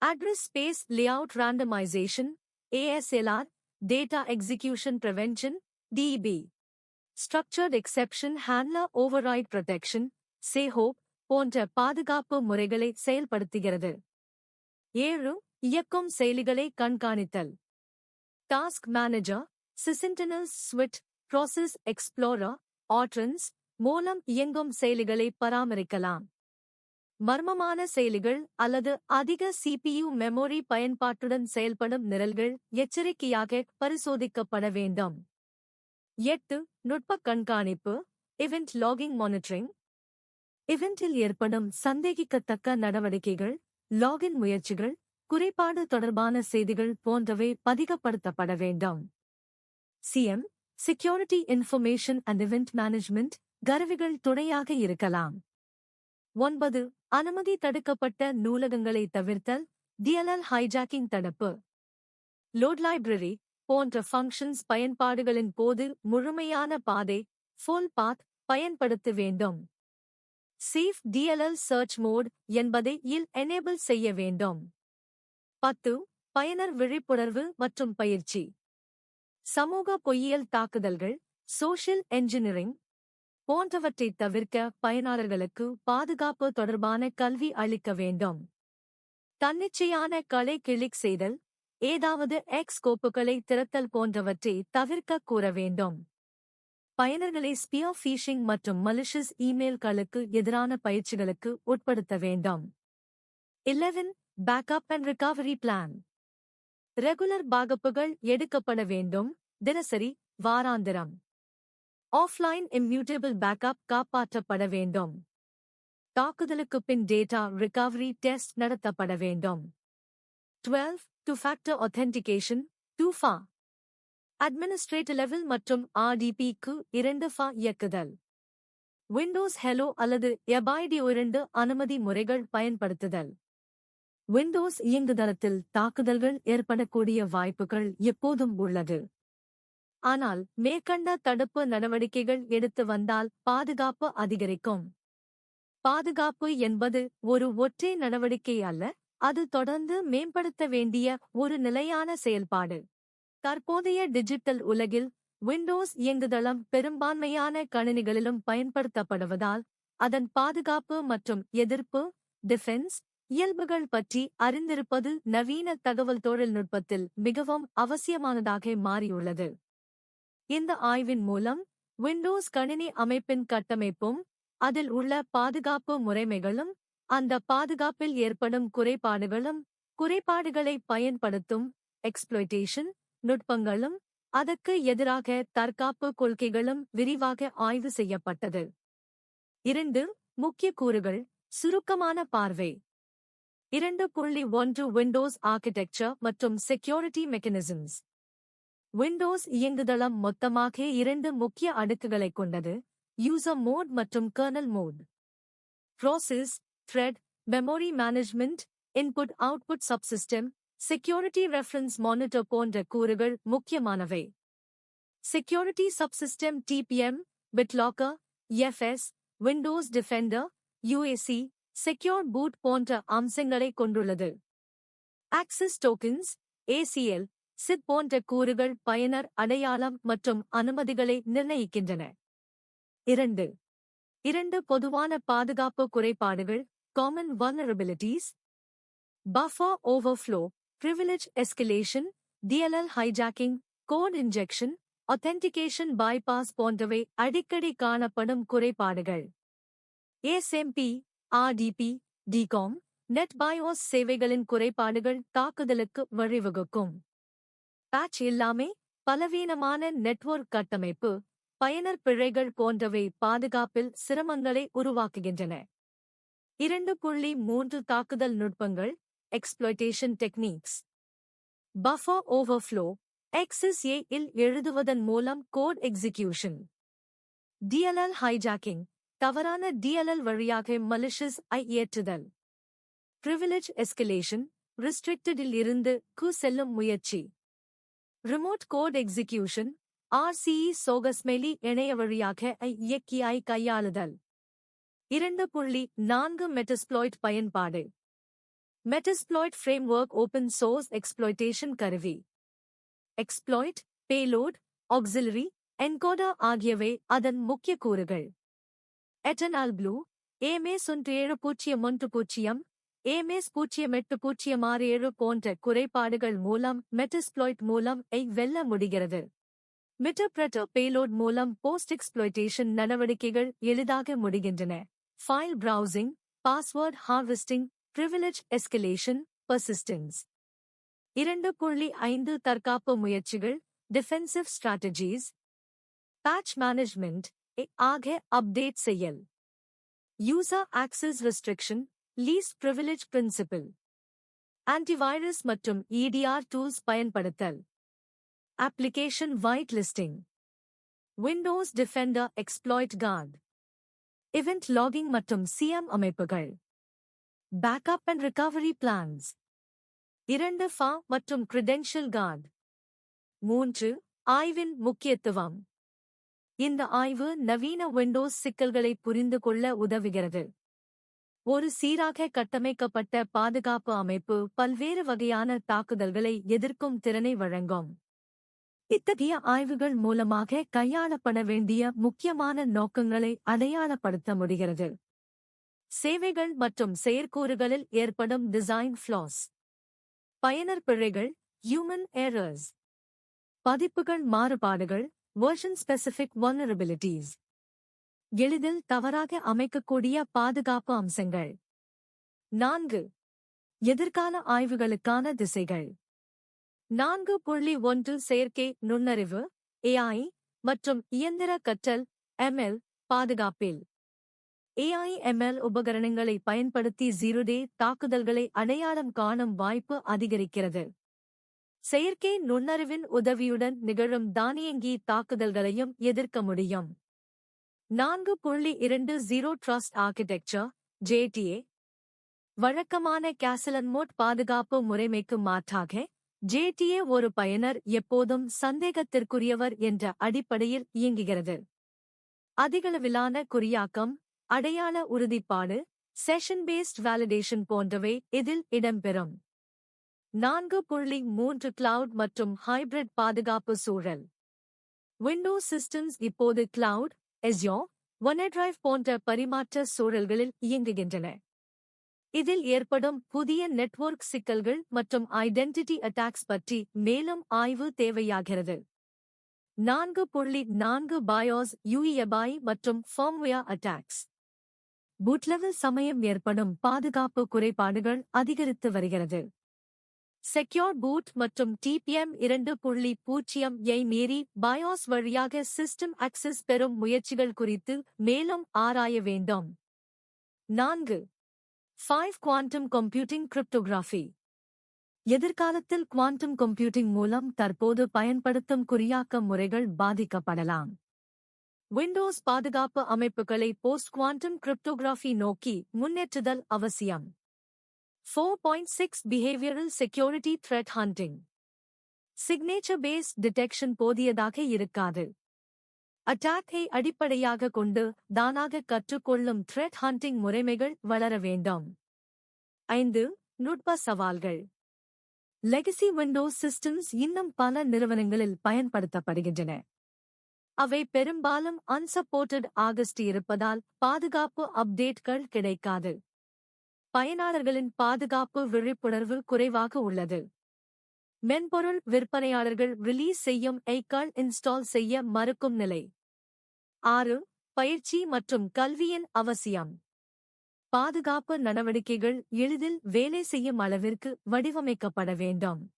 Speaker 1: Address space layout randomization ASLR, data execution prevention DB, structured exception handler overwrite protection SEHOP போன்ற பாதுகாப்பு முறைகளை செயல்படுத்துகிறது. 7. இயக்கும் செயலிகளை கண்காணித்தல். Task manager, Sysinternals suite, process explorer, Autoruns மூலம் இயங்கும் செயலிகளை பராமரிக்கலாம். மர்மமான செயலிகள் அல்லது அதிக CPU மெமரி பயன்பாட்டுடன் செயல்படும் நிரல்கள் எச்சரிக்கையாக பரிசோதிக்கப்பட வேண்டும். 8. நுட்ப கண்காணிப்பு இவெண்ட் லாகிங் மானிட்டரிங். இவெண்டில் ஏற்படும் சந்தேகிக்கத்தக்க நடவடிக்கைகள், லாகின் முயற்சிகள், குறைபாடு தொடர்பான செய்திகள் போன்றவை பதிகப்படுத்தப்பட வேண்டும். CM security information and event management கருவிகள் துணையாக இருக்கலாம். 9. அனுமதி தடுக்கப்பட்ட நூலகங்களை தவிர்த்தல் DLL ஹைஜாக்கிங் தடுப்பு. லோட் லைப்ரரி போன்ற ஃபங்க்ஷன்ஸ் பயன்பாடுகளின் போது முழுமையான பாதை ஃபுல் பாத் பயன்படுத்த வேண்டும். சேஃப் DLL சர்ச் மோட் என்பதை எனேபிள் செய்ய வேண்டும். 10. பயனர் விழிப்புணர்வு மற்றும் பயிற்சி. சமூக பொய்யியல் தாக்குதல்கள் சோஷியல் என்ஜினியரிங் போன்றவற்றை தவிர்க்க பயனாளர்களுக்கு பாதுகாப்பு தொடர்பான கல்வி அளிக்க வேண்டும். தன்னிச்சையான களை கிளிக் செய்தல், ஏதாவது கோப்புகளை திறத்தல் போன்றவற்றை தவிர்க்க கூற வேண்டும். பயனர்களை ஸ்பியர் ஃபீஷிங் மற்றும் மலிஷியஸ் இமெயில்களுக்கு எதிரான பயிற்சிகளுக்கு உட்படுத்த வேண்டும். 11. Backup and recovery plan. Regular பாகப்புகள் எடுக்கப்பட வேண்டும், தினசரி, வாராந்திரம். ஆஃப்லைன் இம்யூட்டபிள் பேக்கப் காப்பாற்றப்பட வேண்டும். தாக்குதலுக்கு பின் டேட்டா ரிகவரி டெஸ்ட் நடத்தப்பட வேண்டும். 12. Two-factor authentication 2FA. Administrative level மற்றும் RDP-க்கு 2FA இயக்குதல். விண்டோஸ் ஹெலோ அல்லது எபாய்டி 2 அனுமதி முறைகள் பயன்படுத்துதல். விண்டோஸ் இயங்குதளத்தில் தாக்குதல்கள் ஏற்படக்கூடிய வாய்ப்புகள் எப்போதும் உள்ளது. ஆனால் மேற்கண்ட தடுப்பு நடவடிக்கைகள் எடுத்து வந்தால் பாதுகாப்பு அதிகரிக்கும். பாதுகாப்பு என்பது ஒரு ஒற்றை நடவடிக்கை அல்ல, அது தொடர்ந்து மேம்படுத்த வேண்டிய ஒரு நிலையான செயல்பாடு. தற்போதைய டிஜிட்டல் உலகில் விண்டோஸ் இயங்குதளம் பெரும்பான்மையான கணினிகளிலும் பயன்படுத்தப்படுவதால் அதன் பாதுகாப்பு மற்றும் எதிர்ப்பு டிஃபென்ஸ் இயல்புகள் பற்றி அறிந்திருப்பது நவீன தகவல் தொழில்நுட்பத்தில் மிகவும் அவசியமானதாக மாறியுள்ளது. இந்த ஆய்வின் மூலம் விண்டோஸ் கணினி அமைப்பின் கட்டமைப்பும் அதில் உள்ள பாதுகாப்பு முறைமைகளும் அந்த பாதுகாப்பில் ஏற்படும் குறைபாடுகளை பயன்படுத்தும் எக்ஸ்ப்ளோய்டேஷன் நுட்பங்களும் அதற்கு எதிராக தற்காப்பு கொள்கைகளும் விரிவாக ஆய்வு செய்யப்பட்டது. 2 முக்கிய கூறுகள் சுருக்கமான பார்வை. 2.1 விண்டோஸ் ஆர்க்கிடெக்சர் மற்றும் செக்யூரிட்டி மெக்கானிசம்ஸ். விண்டோஸ் இயங்குதளம் மொத்தமாக 2 முக்கிய அடுக்குகளைக் கொண்டது: யூசர் மோட் மற்றும் kernel mode. Process, thread, memory management, input output subsystem, security reference monitor போன்ற கூறுகள் முக்கியமானவை. Security subsystem TPM, BitLocker, FS, Windows Defender, UAC, secure boot போன்ற அம்சங்களைக் கொண்டுள்ளது. ஆக்சஸ் டோக்கன்ஸ், ACL, SID போன்ற கூறுகள் பயனர் அடையாளம் மற்றும் அனுமதிகளை நிர்ணயிக்கின்றன. 2 பொதுவான பாதுகாப்பு குறைபாடுகள் common vulnerabilities. Buffer overflow, privilege escalation, DLL hijacking, code injection, authentication bypass போன்றவை அடிக்கடி காணப்படும் குறைபாடுகள். ASMP, RDP, DCOM, NetBIOS சேவைகளின் குறைபாடுகள் தாக்குதலுக்கு வழிவகுக்கும். பேட்ச் இல்லாமை, பலவீனமான நெட்வொர்க் கட்டமைப்பு, பயனர் பிழைகள் போன்றவை பாதுகாப்பில் சிரமங்களை உருவாக்குகின்றன. 2.3 தாக்குதல் நுட்பங்கள் எக்ஸ்ப்ளோய்டேஷன் டெக்னிக்ஸ். பஃபர் ஓவர்ஃப்ளோ, XSA இல் எழுதுவதன் மூலம் கோட் எக்ஸிகியூஷன். DLL ஹைஜாக்கிங், தவறான DLL வழியாக மலிஷியஸ் ஏற்றுதல். பிரிவிலேஜ் எஸ்கலேஷன், ரிஸ்ட்ரிக்டடில் இருந்து செல்லும் முயற்சி. ரிமோட் கோட் எக்ஸிகியூஷன், RCE சோகஸ்மெலி இணைய வழியாக இயக்கியை கையாளுதல். 2.4 மெட்டஸ்ப்ளாய்ட் பயன்பாடு. மெட்டஸ்ப்ளாய்ட் ஃப்ரேம்வொர்க் ஓபன் சோர்ஸ் எக்ஸ்ப்ளோய்டேஷன் கருவி. எக்ஸ்ப்ளாய்ட், பேலோட், ஆக்ஸிலரி, என்கோடர் ஆகியவை அதன் முக்கிய கூறுகள். எட்டர்னல் ப்ளூ, AMAS 1710, AMAS 0806 போன்ற குறைபாடுகள் மூலம் மெட்டஸ்ப்ளாய்ட் மூலம் வெல்ல முடிகிறது. மிட்டர்பிரட்டர் பேலோட் மூலம் போஸ்ட் எக்ஸ்ப்ளோய்டேஷன் நடவடிக்கைகள் எளிதாக முடிகின்றன. File browsing, password harvesting, privilege escalation, persistence. 2.5 தற்காப்பு முயற்சிகள் டிஃபென்சிவ் ஸ்ட்ராட்டஜிஸ். பேட்ச் மேனேஜ்மெண்ட் ஆக அப்டேட் செய்யல். User access restriction, least privilege principle. Antivirus மற்றும் EDR டூல்ஸ் பயன்படுத்தல். Application white listing. Windows Defender exploit guard. Event logging மற்றும் CM அமைப்புகள். Backup and recovery plans. 2 FA மற்றும் கிரெடென்ஷியல் கார்டு. 3 ஆய்வின் முக்கியத்துவம். இந்த ஆய்வு நவீன விண்டோஸ் சிக்கல்களை புரிந்து கொள்ள உதவுகிறது. ஒரு சீராக கட்டமைக்கப்பட்ட பாதுகாப்பு அமைப்பு பல்வேறு வகையான தாக்குதல்களை எதிர்க்கும் திறனை வழங்கும். இத்தகைய ஆய்வுகள் மூலமாக கையாளப்பட வேண்டிய முக்கியமான நோக்கங்களை அடையாளப்படுத்த முடிகிறது. சேவைகள் மற்றும் செயற்கூறுகளில் ஏற்படும் டிசைன் ஃப்ளாஸ். பயனர் பிழைகள், ஹியூமன் எரர்ஸ். பதிப்புகள் மாறுபாடுகள், வெர்ஷன் ஸ்பெசிஃபிக் vulnerabilities. எளிதில் தவறாக அமைக்கக்கூடிய பாதுகாப்பு அம்சங்கள். 4 எதிர்கால ஆய்வுகளுக்கான திசைகள். 4.1 செயற்கை நுண்ணறிவு AI மற்றும் இயந்திர கற்றல் ML பாதுகாப்பில் AI/ML உபகரணங்களை பயன்படுத்தி ஜீரோ-டே தாக்குதல்களை அடையாளம் காணும் வாய்ப்பு அதிகரிக்கிறது. செயற்கை நுண்ணறிவின் உதவியுடன் நிகழும் தானியங்கி தாக்குதல்களையும் எதிர்க்க முடியும். 4.20 ட்ரஸ்ட் ஆர்க்கிடெக்சர் JTA வழக்கமான கேசல் அண்ட் மோட் பாதுகாப்பு முறைமைக்கு மாற்றாக JTA ஒரு பயனர் எப்போதும் சந்தேகத்திற்குரியவர் என்ற அடிப்படையில் இயங்குகிறது. அதிகளவிலான குறியாக்கம், அடையாள உறுதிப்பாடு, செஷன் பேஸ்ட் வேலிடேஷன் போன்றவை இதில் இடம்பெறும். 4.3 கிளவுட் மற்றும் ஹைபிரிட் பாதுகாப்பு சூழல். விண்டோஸ் சிஸ்டம்ஸ் இப்போது கிளவுட், Azure, OneDrive போன்ற பரிமாற்ற சூழல்களில் இயங்குகின்றன. இதில் ஏற்படும் புதிய நெட்வொர்க் சிக்கல்கள் மற்றும் ஐடென்டிட்டி அட்டாக்ஸ் பற்றி மேலும் ஆய்வு தேவையாகிறது. 4.4 BIOS UEFI மற்றும் ஃபர்ம்வேர் அட்டாக்ஸ். பூட்லெவல் சமயம் ஏற்படும் பாதுகாப்பு குறைபாடுகள் அதிகரித்து வருகிறது. செக்யூர் பூட் மற்றும் TPM 2.0 மீறி BIOS வழியாக சிஸ்டம் அக்சஸ் பெறும் முயற்சிகள் குறித்து மேலும் ஆராய வேண்டும். 4. Quantum computing cryptography. எதிர்காலத்தில் குவாண்டம் கம்ப்யூட்டிங் மூலம் தற்போது பயன்படுத்தும் குறியாக்க முறைகள் பாதிக்கப்படலாம். விண்டோஸ் பாதுகாப்பு அமைப்புகளை போஸ்ட் குவாண்டம் கிரிப்டோகிராஃபி நோக்கி முன்னேற்றுதல் அவசியம். 4.6 Behavioral Security Threat Hunting. Signature-based detection போதியதாக இருக்காது. அட்டாக்கை அடிப்படையாக கொண்டு தானாக கற்றுக்கொள்ளும் த்ரெட் ஹண்டிங் முறைமைகள் வளர வேண்டும். 5. நுட்ப சவால்கள். லெகசி விண்டோஸ் சிஸ்டம்ஸ் இன்னும் பல நிறுவனங்களில் பயன்படுத்தப்படுகின்றன. அவை பெரும்பாலும் அன்சப்போர்ட்டட் ஆகஸ்ட் இருப்பதால் பாதுகாப்பு அப்டேட்கள் கிடைக்காது. பயனாளர்களின் பாதுகாப்பு விழிப்புணர்வு குறைவாக உள்ளது. மென்பொருள் விற்பனையாளர்கள் ரிலீஸ் செய்யும் ஐகால் இன்ஸ்டால் செய்ய மறுக்கும் நிலை. 6. பயிற்சி மற்றும் கல்வியின் அவசியம். பாதுகாப்பு நடவடிக்கைகள் எளிதில் வேலை செய்யும் அளவிற்கு வடிவமைக்கப்பட வேண்டும்.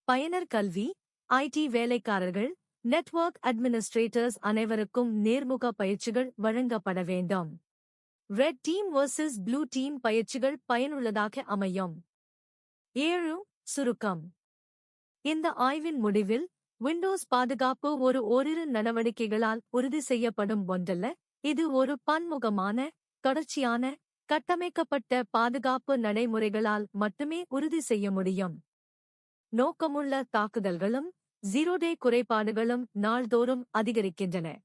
Speaker 1: பயனர் கல்வி, IT வேலைக்காரர்கள், நெட்வொர்க் அட்மினிஸ்ட்ரேட்டர்ஸ் அனைவருக்கும் நேர்முக பயிற்சிகள் வழங்கப்பட வேண்டும். Red team vs blue team பயிற்சிகள் பயனுள்ளதாக அமையும். 7. சுருக்கம். இந்த ஆய்வின் முடிவில் விண்டோஸ் பாதுகாப்பு ஓரிரு நடவடிக்கைகளால் உறுதி செய்யப்படும் ஒன்றல்ல, இது ஒரு பன்முகமான, தொடர்ச்சியான, கட்டமைக்கப்பட்ட பாதுகாப்பு நடைமுறைகளால் மட்டுமே உறுதி செய்ய முடியும். நோக்கமுள்ள தாக்குதல்களும் ஜீரோ-டே குறைபாடுகளும் நாள்தோறும் அதிகரிக்கின்றன.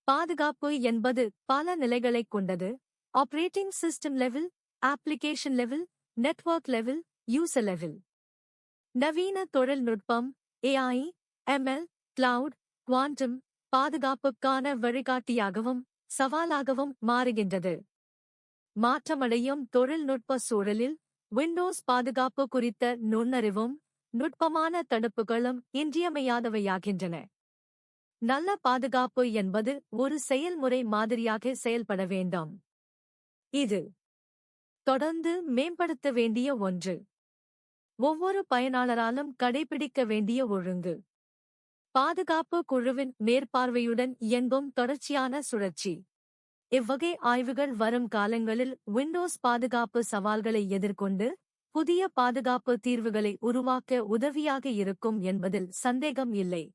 Speaker 1: பாதுகாப்பு என்பது பல நிலைகளைக் கொண்டது. Operating system level, application level, network level, user level. நவீன தொழில்நுட்பம், AI, ML, கிளவுட், குவாண்டம் பாதுகாப்புக்கான வழிகாட்டியாகவும் சவாலாகவும் மாறுகின்றது. மாற்றமடையும் தொழில்நுட்ப சூழலில் விண்டோஸ் பாதுகாப்பு குறித்த நுண்ணறிவும் நுட்பமான தடுப்புகளும் இன்றியமையாதவையாகின்றன. நல்ல பாதுகாப்பு என்பது ஒரு செயல்முறை மாதிரியாக செயல்பட வேண்டும். இது தொடர்ந்து மேம்படுத்த வேண்டிய ஒன்று. ஒவ்வொரு பயனாளராலும் கடைபிடிக்க வேண்டிய ஒழுங்கு. பாதுகாப்பு குழுவின் மேற்பார்வையுடன் இயங்கும் தொடர்ச்சியான சுழற்சி. இவ்வகை ஆய்வுகள் வரும் காலங்களில் விண்டோஸ் பாதுகாப்பு சவால்களை எதிர்கொண்டு புதிய பாதுகாப்பு தீர்வுகளை உருவாக்க உதவியாக இருக்கும் என்பதில் சந்தேகம் இல்லை.